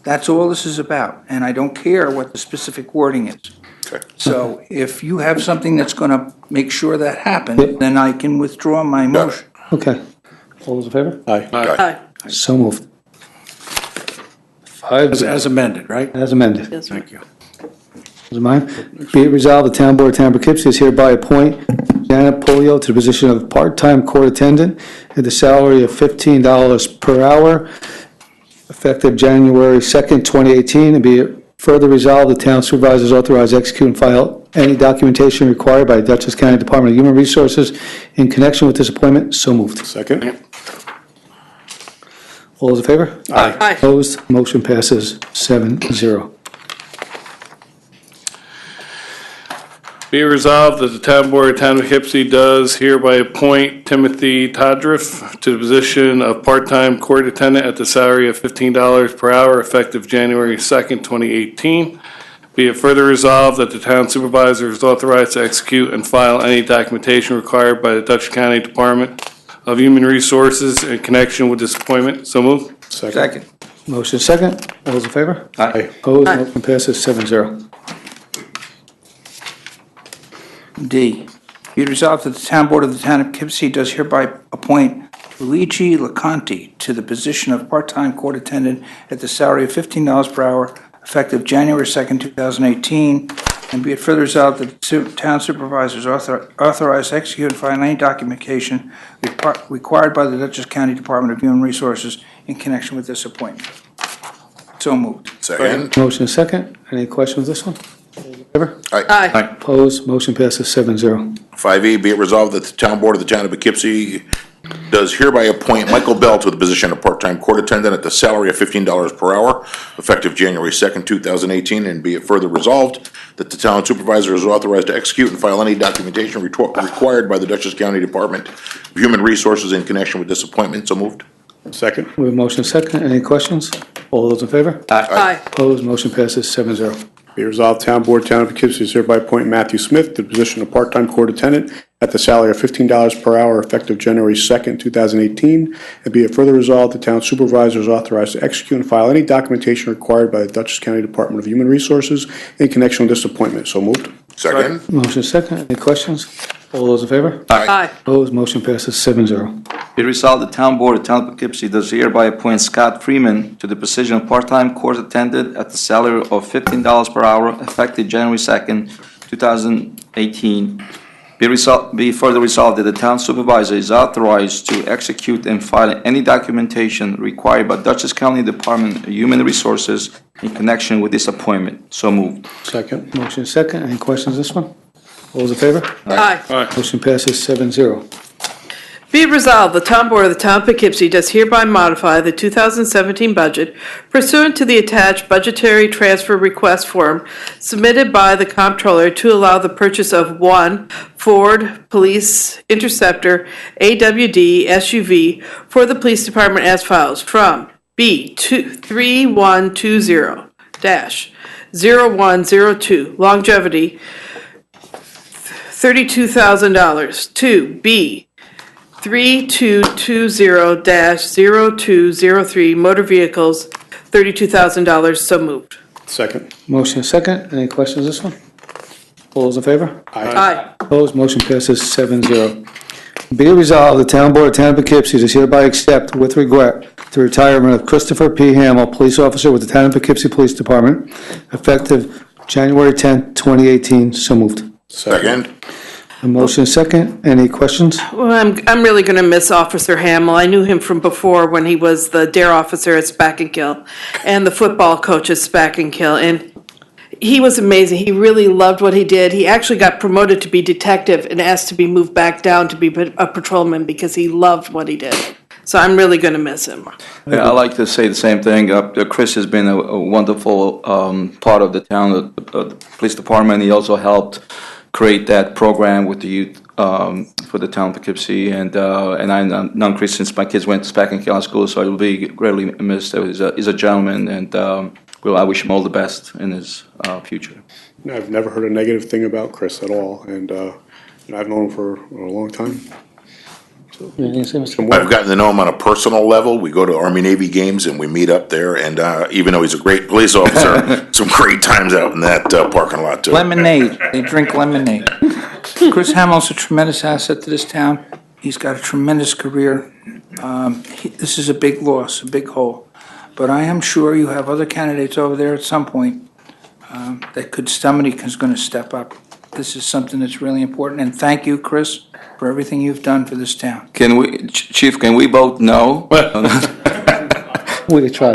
That's all this is about, and I don't care what the specific wording is. Okay. So if you have something that's gonna make sure that happens, then I can withdraw my motion. Okay. All those in favor? Aye. Aye. So moved. 5, As amended, right? as amended. Yes, sir. Thank you. Is it mine? Be it resolved, the town board of town of Poughkeepsie is hereby appoint Janet Polio to the position of part-time court attendant at the salary of $15 per hour, effective January 2nd, 2018. And be it further resolved, the town supervisor is authorized to execute and file any documentation required by Dutchess County Department of Human Resources in connection with this appointment. So moved. Second? All those in favor? Aye. Aye. Opposed? Motion passes 7-0. Be it resolved that the town board of town of Poughkeepsie does hereby appoint Timothy Todriff to the position of part-time court attendant at the salary of $15 per hour effective January 2nd, 2018. Be it further resolved that the town supervisor is authorized to execute and file any documentation required by the Dutchess County Department of Human Resources in connection with this appointment. So moved. Second. Motion second. All those in favor? Aye. Opposed? Aye. Motion passes 7-0. D, be it resolved that the town board of the town of Poughkeepsie does hereby appoint Luigi Laconti to the position of part-time court attendant at the salary of $15 per hour effective January 2nd, 2018. And be it further resolved that the town supervisor is authorized to execute and file any documentation required by the Dutchess County Department of Human Resources in connection with this appointment. So moved. Second. Motion second. Any questions on this one? All those in favor? Aye. Opposed? Motion passes 7-0. 5E, be it resolved that the town board of the town of Poughkeepsie does hereby appoint Michael Bell to the position of part-time court attendant at the salary of $15 per hour, effective January 2nd, 2018, and be it further resolved that the town supervisor is authorized to execute and file any documentation required by the Dutchess County Department of Human Resources in connection with this appointment. So moved. Second. We have motion second. Any questions? All those in favor? Aye. Opposed? Motion passes 7-0. Be resolved, Town Board, Town of Poughkeepsie is hereby appoint Matthew Smith to the position of part-time court attendant at the salary of $15 per hour effective January 2nd, 2018. And be it further resolved, the town supervisor is authorized to execute and file any documentation required by the Dutchess County Department of Human Resources in connection with this appointment. So moved. Second. Motion second. Any questions? All those in favor? Aye. Opposed? Motion passes 7-0. Be resolved, the Town Board of Town of Poughkeepsie does hereby appoint Scott Freeman to the position of part-time court attendant at the salary of $15 per hour effective January 2nd, 2018. Be further resolved that the town supervisor is authorized to execute and file any documentation required by Dutchess County Department of Human Resources in connection with this appointment. So moved. Second. Motion second. Any questions this one? All those in favor? Aye. Motion passes 7-0. Be it resolved, the Town Board of the Town of Poughkeepsie does hereby modify the 2017 budget pursuant to the attached budgetary transfer request form submitted by the comptroller to allow the purchase of one Ford Police Interceptor AWD SUV for the police department as follows. From B 3120-0102, longevity $32,000, to B 3220-0203, motor vehicles, $32,000, so moved. Second. Motion second. Any questions this one? All those in favor? Aye. Opposed? Motion passes 7-0. Be it resolved, the Town Board of Town of Poughkeepsie does hereby accept with regret the retirement of Christopher P. Hamill, police officer with the Town of Poughkeepsie Police Department, effective January 10th, 2018. So moved. Second. A motion second. Any questions? Well, I'm really going to miss Officer Hamill. I knew him from before when he was the dare officer at Spack and Kill and the football coach at Spack and Kill, and he was amazing. He really loved what he did. He actually got promoted to be detective and asked to be moved back down to be a patrolman because he loved what he did. So I'm really going to miss him. Yeah, I like to say the same thing. Chris has been a wonderful part of the town, the police department. He also helped create that program with the youth for the town of Poughkeepsie, and I've known Chris since my kids went to Spack and Kill School, so he'll be greatly missed. He's a gentleman, and I wish him all the best in his future. I've never heard a negative thing about Chris at all, and I've known him for a long time. I've gotten to know him on a personal level. We go to Army-Navy games and we meet up there, and even though he's a great police officer, some great times out in that parking lot too. Lemonade. They drink lemonade. Chris Hamill's a tremendous asset to this town. He's got a tremendous career. This is a big loss, a big hole. But I am sure you have other candidates over there at some point somebody is going to step up. This is something that's really important, and thank you, Chris, for everything you've done for this town. Chief, can we vote no? We could try.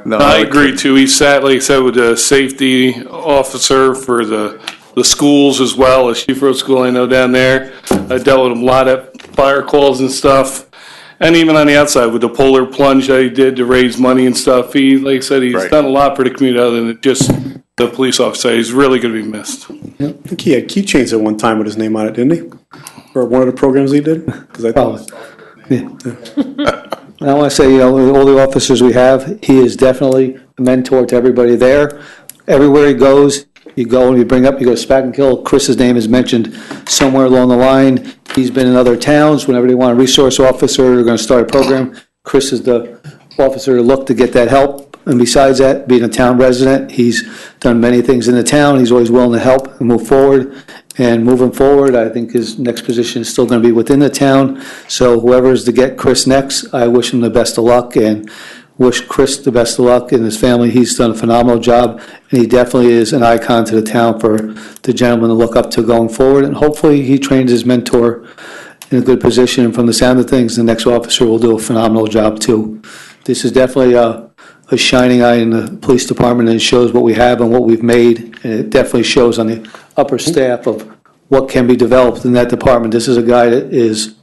No, I agree too. He sat, like I said, with the safety officer for the schools as well, as Chief Road School I know down there. I dealt with him a lot at fire calls and stuff. And even on the outside with the polar plunge that he did to raise money and stuff. He, like I said, he's done a lot for the community other than just the police officer. He's really going to be missed. I think he had keychains at one time with his name on it, didn't he? For one of the programs he did? Because I thought. I want to say, all the officers we have, he is definitely a mentor to everybody there. Everywhere he goes, you go and you go to Spack and Kill, Chris's name is mentioned somewhere along the line. He's been in other towns. Whenever they want a resource officer, they're going to start a program. Chris is the officer to look to get that help. And besides that, being a town resident, he's done many things in the town. He's always willing to help and move forward. And moving forward, I think his next position is still going to be within the town. So whoever is to get Chris next, I wish him the best of luck and wish Chris the best of luck and his family. He's done a phenomenal job, and he definitely is an icon to the town for the gentleman to look up to going forward. And hopefully he trains his mentor in a good position. And from the sound of things, the next officer will do a phenomenal job too. This is definitely a shining eye in the police department, and it shows what we have and what we've made. And it definitely shows on the upper staff of what can be developed in that department. This is a guy that is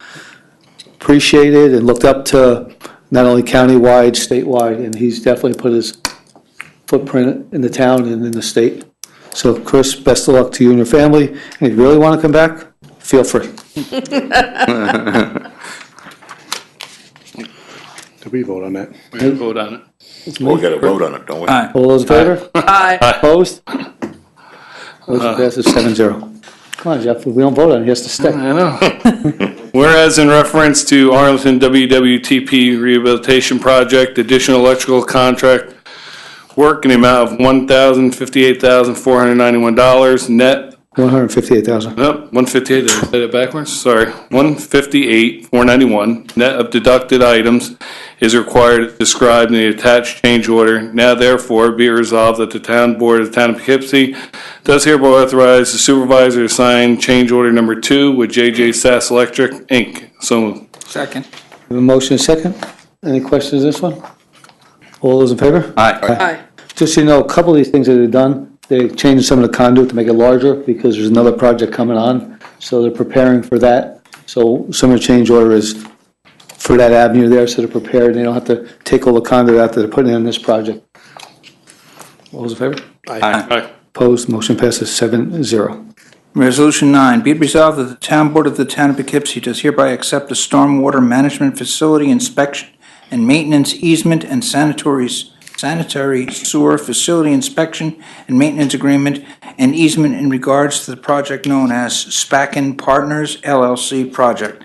appreciated and looked up to, not only countywide, statewide, and he's definitely put his footprint in the town and in the state. So Chris, best of luck to you and your family, and if you really want to come back, feel free. Did we vote on that? We can vote on it. We got to vote on it, don't we? Aye. All those in favor? Aye. Opposed? Motion passes 7-0. Come on, Jeff, if we don't vote on it, he has to stay. I know. Whereas in reference to Arlington WWTP Rehabilitation Project, additional electrical contract work in the amount of $1,058,491 net. 158,000. Nope, 158, did I say that backwards? Sorry. 158,491 net of deducted items is required as described in the attached change order. Now therefore be it resolved that the town board of the town of Poughkeepsie does hereby authorize the supervisor to sign change order number 2 with JJ Sass Electric, Inc. So moved. Second. We have a motion and second. Any questions on this one? All those in favor? Aye. Just so you know, a couple of these things that they've done, they changed some of the conduit to make it larger because there's another project coming on. So they're preparing for that. So some of the change order is for that avenue there, so they're prepared. They don't have to take all the conduit out that they're putting in this project. All those in favor? Aye. Opposed? Motion passes 7-0. Resolution 9, be it resolved that the town board of the town of Poughkeepsie does hereby accept a stormwater management facility inspection and maintenance easement and sanitary sewer facility inspection and maintenance agreement and easement in regards to the project known as Spacken Partners LLC project.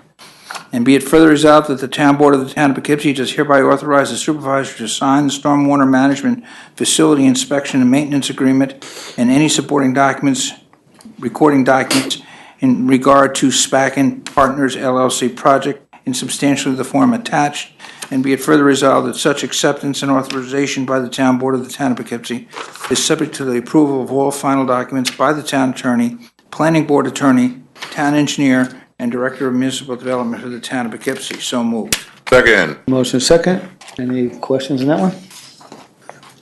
And be it further resolved that the town board of the town of Poughkeepsie does hereby authorize the supervisor to sign the stormwater management facility inspection and maintenance agreement and any supporting documents, recording documents in regard to Spacken Partners LLC project in substantially the form attached. And be it further resolved that such acceptance and authorization by the town board of the town of Poughkeepsie is subject to the approval of all final documents by the town attorney, planning board attorney, town engineer, and director of municipal development for the town of Poughkeepsie. So moved. Second. Motion second. Any questions on that one?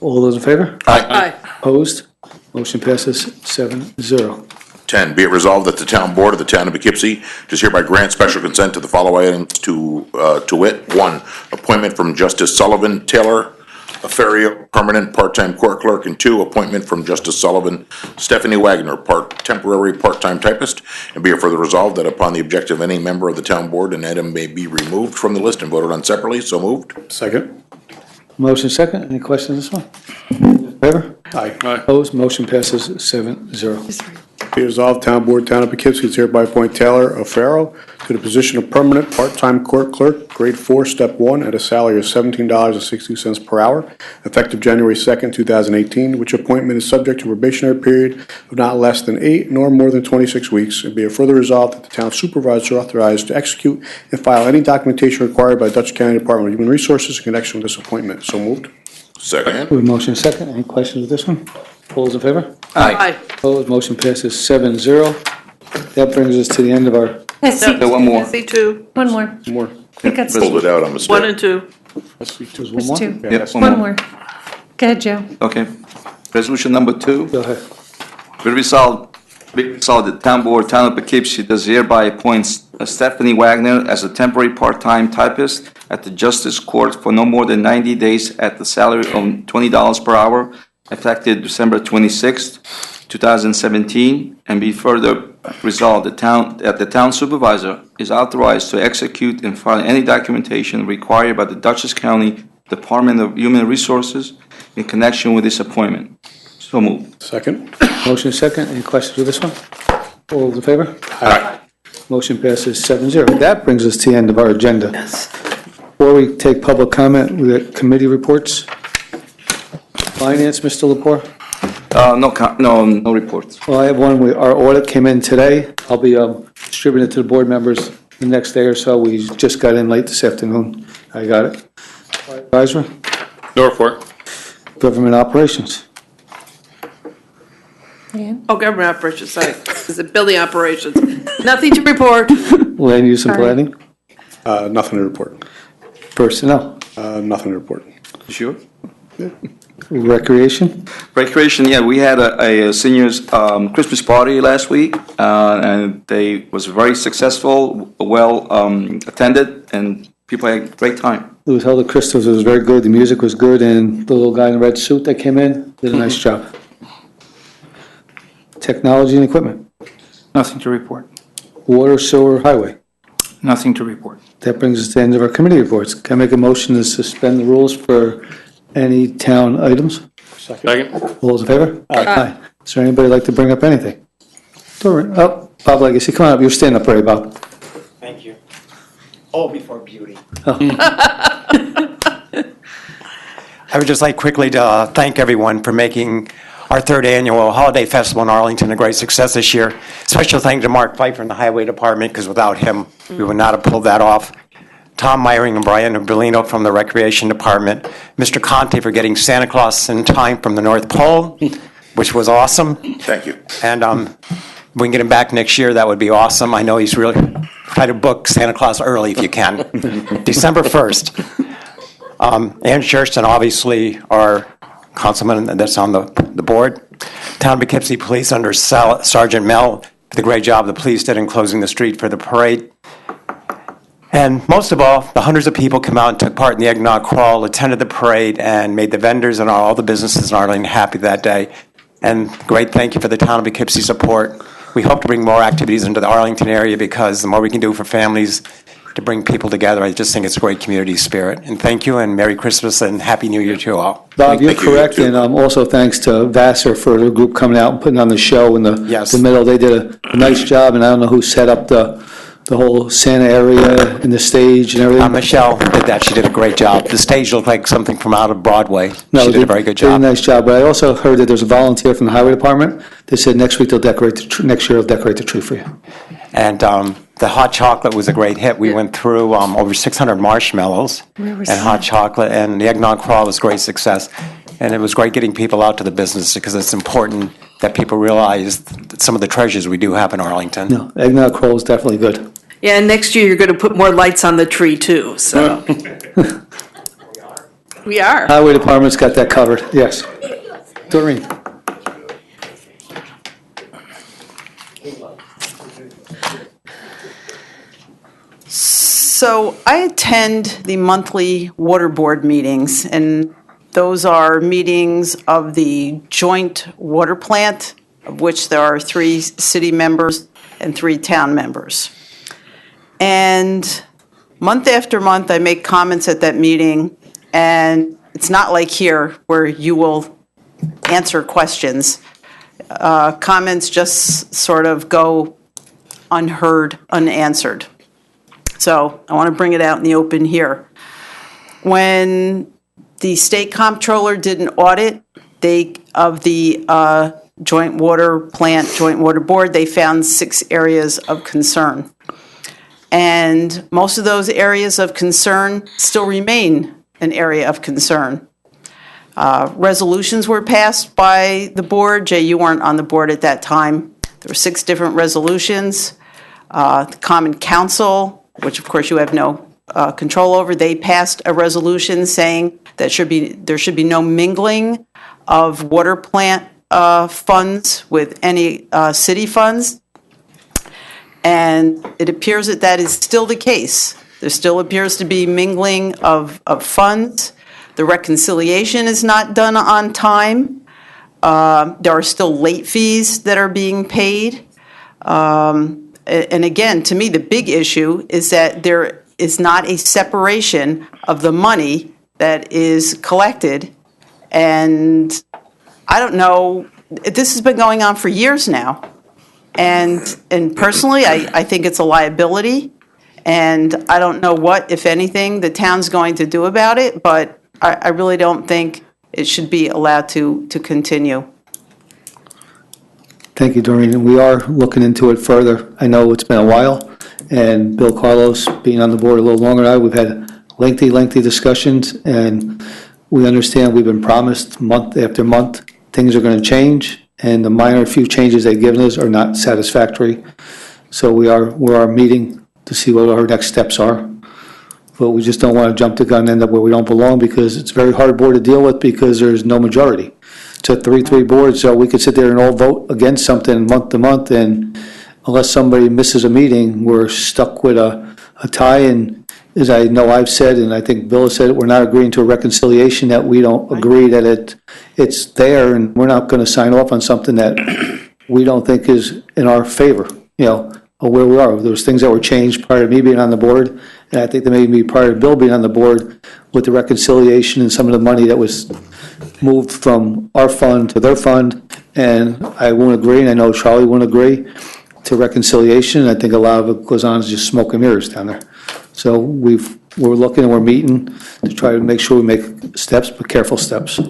All those in favor? Aye. Opposed? Motion passes 7-0. 10, be it resolved that the town board of the town of Poughkeepsie does hereby grant special consent to the following items to wit. 1, appointment from Justice Sullivan Taylor Aferio, permanent part-time court clerk, and 2, appointment from Justice Sullivan Stephanie Wagner, temporary part-time typist. And be it further resolved that upon the objection of any member of the town board, an item may be removed from the list and voted on separately. So moved. Second. Motion second. Any questions on this one? Favor? Aye. Opposed? Motion passes 7-0. Be resolved, Town Board, Town of Poughkeepsie is hereby appoint Taylor O'Farrell to the position of permanent part-time court clerk, grade 4, step 1, at a salary of $17.62 per hour, effective January 2nd, 2018, which appointment is subject to a probationary period of not less than 8 nor more than 26 weeks, and be it further resolved that the town supervisor authorized to execute and file any documentation required by Dutchess County Department of Human Resources in connection with this appointment. So moved. Second. We have motion second. Any questions with this one? All those in favor? Aye. Opposed? Motion passes 7-0. That brings us to the end of our, One more. SC2, One more. More. I think that's Pulled it out on mistake. 1 and 2. there's one There's more? two. Yep, One more. Go ahead, Joe. Okay. Resolution number 2. Go ahead. Be resolved the town board, town of Poughkeepsie does hereby appoints Stephanie Wagner as a temporary part-time typist at the Justice Court for no more than 90 days at the salary of $20 per hour, effective December 26th, 2017, and be further resolved that the town supervisor is authorized to execute and file any documentation required by the Dutchess County Department of Human Resources in connection with this appointment. So moved. Second. Motion second. Any questions with this one? All those in favor? Aye. Motion passes 7-0. That brings us to the end of our agenda. Before we take public comment, we got committee reports. Finance, Mr. Lepore? No reports. Well, I have one. Our audit came in today. I'll be distributing it to the board members the next day or so. We just got in late this afternoon. I got it. Advisory? No report. Government operations. Oh, government operations, sorry. Is it building operations? Nothing to report. Land use and Sorry. planning. Nothing to report. Personnel. Nothing to report. Sure? Recreation? Recreation, yeah, we had a seniors Christmas party last week, and they was very successful, well attended, and people had a great time. It was held at Crystal's, it was very good, the music was good, and the little guy in the red suit that came in did a nice job. Technology and equipment, Nothing to report. water, sewer, highway. Nothing to report. That brings us to the end of our committee reports. Can I make a motion to suspend the rules for any town items? Second. All those in favor? Aye. Is there anybody like to bring up anything? Oh, Bob Legacy, come on up, you're standing up already, Bob. Thank you. Oh, before beauty. I would just like quickly to thank everyone for making our third annual Holiday Festival in Arlington a great success this year. Special thanks to Mark Pfeiffer in the Highway Department, because without him, we would not have pulled that off. Tom Meyering and Brian Bellino from the Recreation Department. Mr. Conte for getting Santa Claus in time from the North Pole, which was awesome. Thank you. And we can get him back next year, that would be awesome. I know he's really, try to book Santa Claus early if you can. December 1st. Ann Schurston, obviously, our councilman that's on the board. Town of Poughkeepsie Police under Sergeant Mel, the great job the police did in closing the street for the parade. And most of all, the hundreds of people come out and took part in the eggnog crawl, attended the parade, and made the vendors and all the businesses in Arlington happy that day. And great thank you for the town of Poughkeepsie support. We hope to bring more activities into the Arlington area, because the more we can do for families to bring people together, I just think it's a great community spirit. And thank you, and Merry Christmas and Happy New Year to you all. Bob, you're Thank you, correct, too. and also thanks to Vassar for the group coming out and putting on the show in the middle. They did a nice job, and I don't know who set up the whole Santa area and the stage and everything. Michelle did that. She did a great job. The stage looked like something from out of Broadway. She did a very good They did job. a nice job, but I also heard that there's a volunteer from the highway department. They said next week they'll decorate, next year they'll decorate the tree for you. And the hot chocolate was a great hit. We went through over 600 marshmallows and hot chocolate, and the eggnog crawl was a great success. And it was great getting people out to the business, because it's important that people realize that some of the treasures we do have in Arlington. No, eggnog crawl is definitely good. Yeah, and next year you're going to put more lights on the tree too, so. We are. Highway department's got that covered, yes. Doreen? So I attend the monthly water board meetings, and those are meetings of the joint water plant, of which there are 3 city members and 3 town members. And month after month, I make comments at that meeting, and it's not like here where you will answer questions. Comments just sort of go unheard, unanswered. So I want to bring it out in the open here. When the state comptroller did an audit of the joint water plant, joint water board, they found 6 areas of concern. And most of those areas of concern still remain an area of concern. Resolutions were passed by the board. Jay, you weren't on the board at that time. There were 6 different resolutions. The Common Council, which of course you have no control over, they passed a resolution saying that there should be no mingling of water plant funds with any city funds. And it appears that is still the case. There still appears to be mingling of funds. The reconciliation is not done on time. There are still late fees that are being paid. And again, to me, the big issue is that there is not a separation of the money that is collected. And I don't know, this has been going on for years now. And personally, I think it's a liability. And I don't know what, if anything, the town's going to do about it, but I really don't think it should be allowed to continue. Thank you, Doreen. We are looking into it further. I know it's been a while, and Bill Carlos, being on the board a little longer than I, we've had lengthy discussions, and we understand we've been promised month after month things are going to change, and the minor few changes they've given us are not satisfactory. So we are meeting to see what our next steps are. but we just don't want to jump the gun and end up where we don't belong, because it's a very hard board to deal with because there's no majority. It's a 3-3 board, so we could sit there and all vote against something month to month, and unless somebody misses a meeting, we're stuck with a tie. And as I know I've said, and I think Bill has said, we're not agreeing to a reconciliation, that we don't agree that it's there, and we're not going to sign off on something that we don't think is in our favor, of where we are. There was things that were changed prior to me being on the board, and I think they may be prior to Bill being on the board with the reconciliation and some of the money that was moved from our fund to their fund, and I won't agree, and I know Charlie won't agree to reconciliation. I think a lot of it goes on as just smoke and mirrors down there. So we're looking and we're meeting to try to make sure we make steps, but careful steps.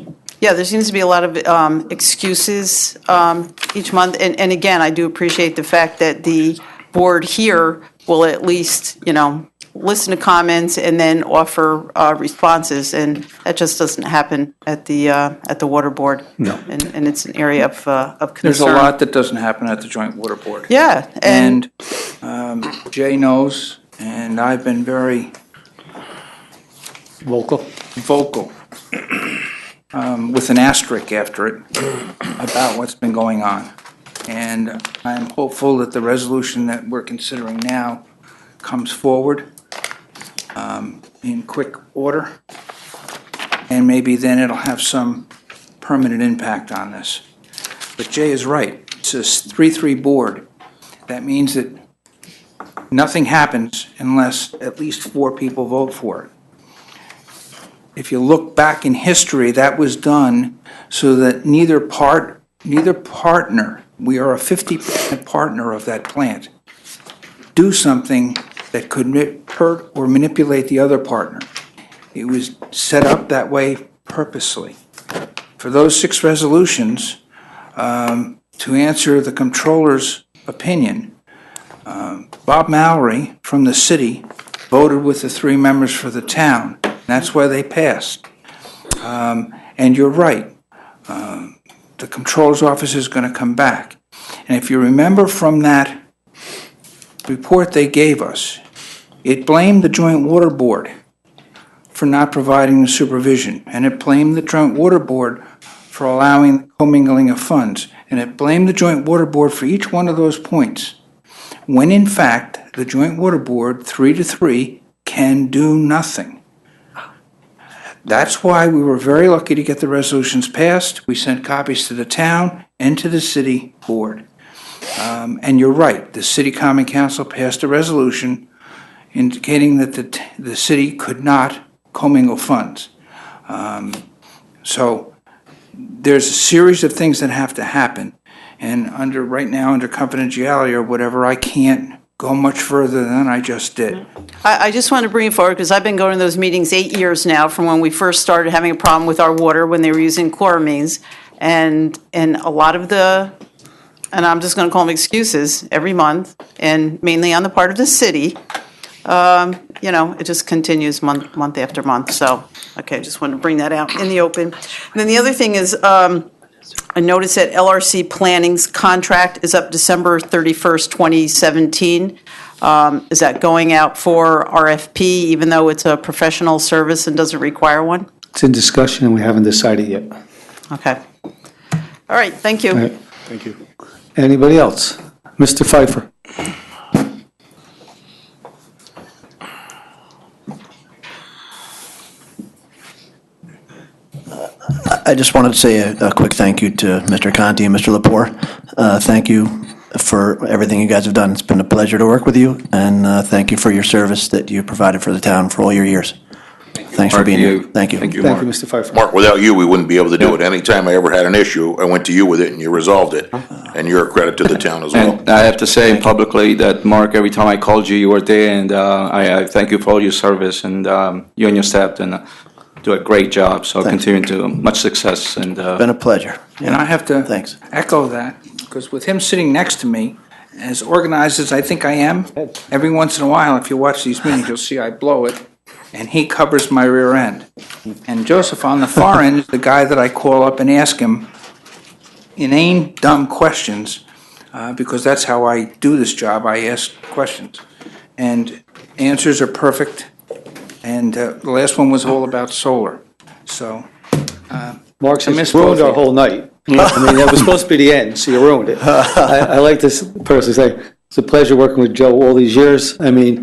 Yeah, there seems to be a lot of excuses each month. And again, I do appreciate the fact that the board here will at least, listen to comments and then offer responses. And that just doesn't happen at the water board. No. And it's an area of concern. There's a lot that doesn't happen at the joint water board. Yeah. And Jay knows, and I've been very vocal with an asterisk after it about what's been going on. And I'm hopeful that the resolution that we're considering now comes forward in quick order, and maybe then it'll have some permanent impact on this. But Jay is right. It's a 3-3 board. That means that nothing happens unless at least 4 people vote for it. If you look back in history, that was done so that neither partner, we are a 50% partner of that plant, do something that could hurt or manipulate the other partner. It was set up that way purposely. For those 6 resolutions, to answer the comptroller's opinion, Bob Mallory from the city voted with the 3 members for the town. That's why they passed. And you're right. The comptroller's office is going to come back. And if you remember from that report they gave us, it blamed the Joint Water Board for not providing the supervision, and it blamed the Joint Water Board for allowing the commingling of funds, and it blamed the Joint Water Board for each one of those points, when in fact the Joint Water Board, 3-3, can do nothing. That's why we were very lucky to get the resolutions passed. We sent copies to the town and to the city board. And you're right, the City Common Council passed a resolution indicating that the city could not commingle funds. So there's a series of things that have to happen. And right now, under confidentiality or whatever, I can't go much further than I just did. I just want to bring it forward because I've been going to those meetings 8 years now from when we first started having a problem with our water when they were using chloramines. And a lot of and I'm just going to call them excuses every month, and mainly on the part of the city, it just continues month after month. So, okay, just wanted to bring that out in the open. And then the other thing is, I noticed that LRC Planning's contract is up December 31st, 2017. Is that going out for RFP, even though it's a professional service and doesn't require one? It's in discussion and we haven't decided yet. Okay. All right, thank you. All right. Thank you. Anybody else? Mr. Pfeiffer? I just wanted to say a quick thank you to Mr. Conti and Mr. Lepore. Thank you for everything you guys have done. It's been a pleasure to work with you, and thank you for your service that you provided for the town for all your years. Thanks for being here. Thank you. Thank you, Thank Mark. you, Mr. Pfeiffer. Mark, without you, we wouldn't be able to do it. Anytime I ever had an issue, I went to you with it and you resolved it. And you're a credit to the town as well. And I have to say publicly that, Mark, every time I called you, you were there, and I thank you for all your service, and you and your staff do a great job, so continue to much success. And been a pleasure. And I have to Thanks. echo that, because with him sitting next to me, as organized as I think I am, every once in a while, if you watch these meetings, you'll see I blow it, and he covers my rear end. And Joseph on the far end is the guy that I call up and ask him inane, dumb questions, because that's how I do this job. I ask questions. And answers are perfect, And the last one was all about solar. So, Mark I just miss ruined both our of you. whole night. I mean, that was supposed to be the end, so you ruined it. I like this person say, it's a pleasure working with Joe all these years. I mean,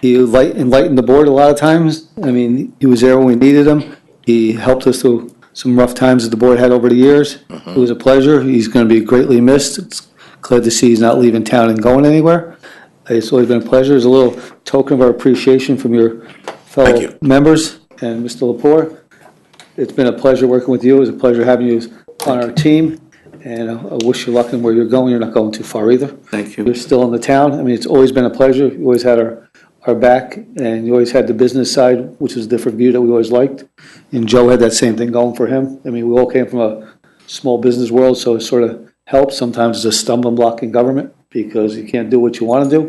he enlightened the board a lot of times. I mean, he was there when we needed him. He helped us through some rough times that the board had over the years. It was a pleasure. He's going to be greatly missed. It's glad to see he's not leaving town and going anywhere. It's always been a pleasure. It's a little token of our appreciation from your fellow members. And Mr. Lepore, it's been a pleasure working with you. It was a pleasure having you on our team. And I wish you luck in where you're going. You're not going too far either. Thank you. You're still in the town. I mean, it's always been a pleasure. You always had our back, and you always had the business side, which was a different view that we always liked. And Joe had that same thing going for him. I mean, we all came from a small business world, so it sort of helps. Sometimes it's a stumbling block in government because you can't do what you want to do.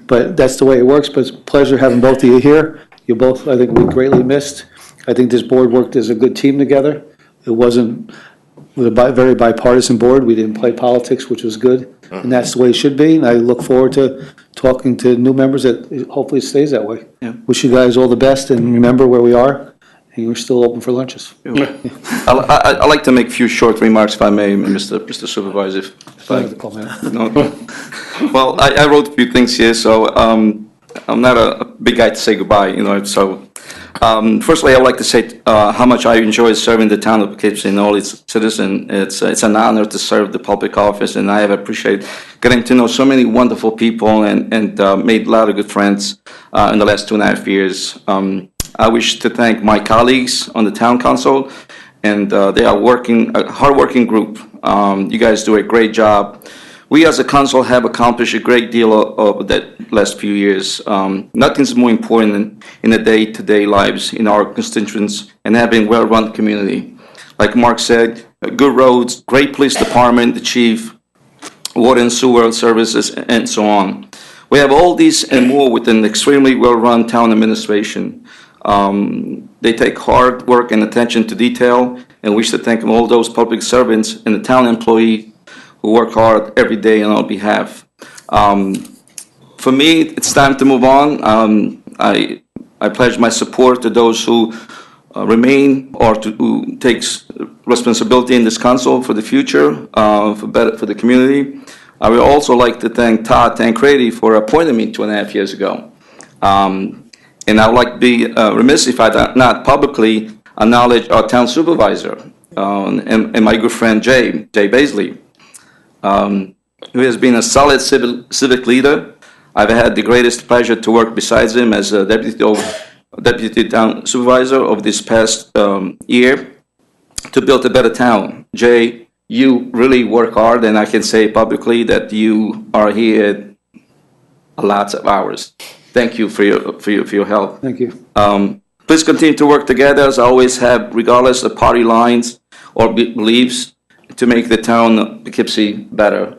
But that's the way it works. But it's a pleasure having both of you here. You both, I think, will be greatly missed. I think this board worked as a good team together. It wasn't, it was a very bipartisan board. We didn't play politics, which was good. And that's the way it should be. And I look forward to talking to new members that hopefully it stays that way. Wish you guys all the best, and remember where we are, and you're still open for lunches. I'd like to make a few short remarks, if I may, Mr. Supervisor. If I, no. Well, I wrote a few things here, so I'm not a big guy to say goodbye, you know. So, firstly, I'd like to say how much I enjoy serving the town of Poughkeepsie and all its citizens. It's an honor to serve the public office, and I have appreciated getting to know so many wonderful people and made a lot of good friends in the last 2.5 years. I wish to thank my colleagues on the town council, and they are a hard-working group. You guys do a great job. We as a council have accomplished a great deal of that last few years. Nothing's more important in the day-to-day lives in our constituents and having a well-run community. Like Mark said, good roads, great police department, the chief, water and sewer services, and so on. We have all these and more with an extremely well-run town administration. They take hard work and attention to detail, and we should thank all those public servants and the town employees who work hard every day on our behalf. For me, it's time to move on. I pledge my support to those who remain or who takes responsibility in this council for the future, for the community. I would also like to thank Todd Tancredi for appointing me 2.5 years ago. And I would like to be remiss if I did not publicly acknowledge our town supervisor and my good friend Jay Baisley, who has been a solid civic leader. I've had the greatest pleasure to work beside him as a deputy town supervisor over this past year to build a better town. Jay, you really work hard, and I can say publicly that you are here a lot of hours. Thank you for your help. Thank you. Please continue to work together, as I always have, regardless of party lines or beliefs, to make the town of Poughkeepsie better.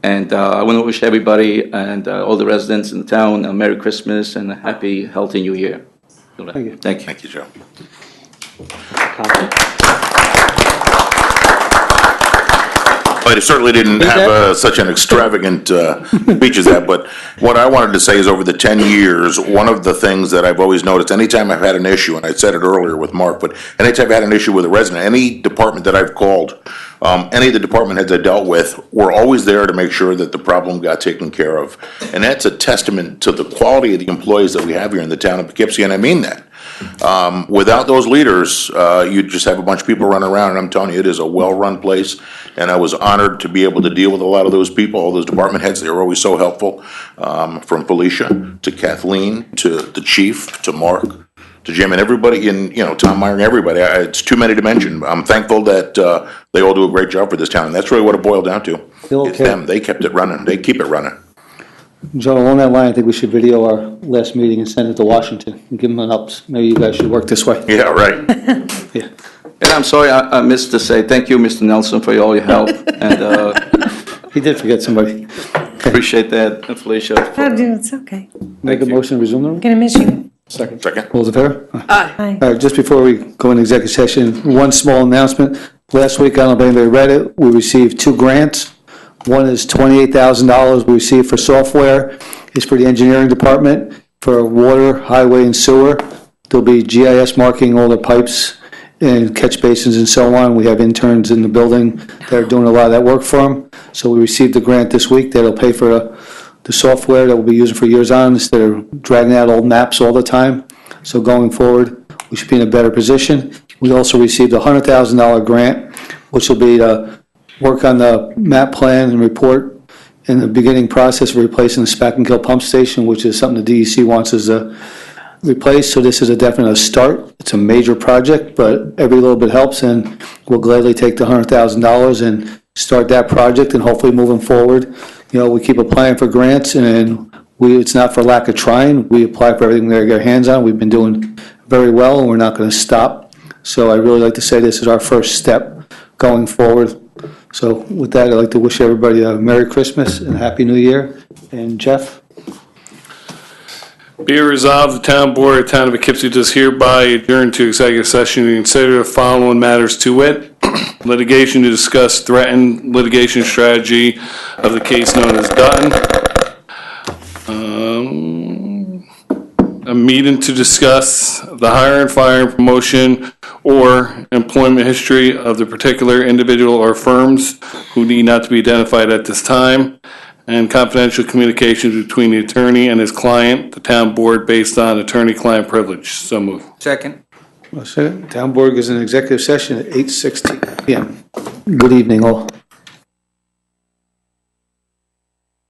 And I want to wish everybody and all the residents in the town a Merry Christmas and a happy, healthy New Year. Thank you. Thank you. Thank you, Joe. I certainly didn't have such an extravagant speech as that, but what I wanted to say is over the 10 years, one of the things that I've always noticed, anytime I've had an issue, and I said it earlier with Mark, but anytime I've had an issue with a resident, any department that I've called, any of the department heads I dealt with were always there to make sure that the problem got taken care of. And that's a testament to the quality of the employees that we have here in the town of Poughkeepsie, and I mean that. Without those leaders, you just have a bunch of people running around, and I'm telling you, it is a well-run place, and I was honored to be able to deal with a lot of those people, all those department heads. They were always so helpful, from Felicia to Kathleen to the chief to Mark to Jim and everybody, and Tom Meyer and everybody. It's too many to mention. I'm thankful that they all do a great job for this town, and that's really what it boiled down to. It's them. They kept it running. They keep it running. Joe, along that line, I think we should video our last meeting and send it to Washington and give them an ups. Maybe you guys should work this way. Yeah, right. Yeah. And I'm sorry, I missed to say thank you, Mr. Nelson, for all your help. And he did forget somebody. Appreciate that, Felicia. It's okay. Make a motion to resume the room? Gonna miss you. Second. All those in favor? Aye. All right, just before we go into executive session, one small announcement. Last week, I don't know if anybody read it, we received 2 grants. One is $28,000 we received for software. It's for the engineering department for water, highway, and sewer. There'll be GIS marking all the pipes and catch basins and so on. We have interns in the building that are doing a lot of that work for them. So we received a grant this week that'll pay for the software that we'll be using for years on instead of dragging out old maps all the time. So going forward, we should be in a better position. We also received a $100,000 grant, which will be to work on the map plan and report in the beginning process of replacing the Spackenkill pump station, which is something the DEC wants us to replace. So this is a definite start. It's a major project, but every little bit helps, and we'll gladly take the $100,000 and start that project, and hopefully moving forward, we keep applying for grants, and it's not for lack of trying. We apply for everything we get our hands on. We've been doing very well, and we're not going to stop. So I really like to say this is our first step going forward. So with that, I'd like to wish everybody a Merry Christmas and a Happy New Year. And Jeff? Be it resolved, the town board of the town of Poughkeepsie does hereby adjourn to executive session to consider the following matters to wit: litigation to discuss threatened litigation strategy of the case known as Dutton. A meeting to discuss the hiring, firing, promotion, or employment history of the particular individual or firms who need not to be identified at this time, and confidential communications between the attorney and his client, the town board, based on attorney-client privilege. So moved. Second. Town board is in executive session at 8:16 PM. Good evening, all.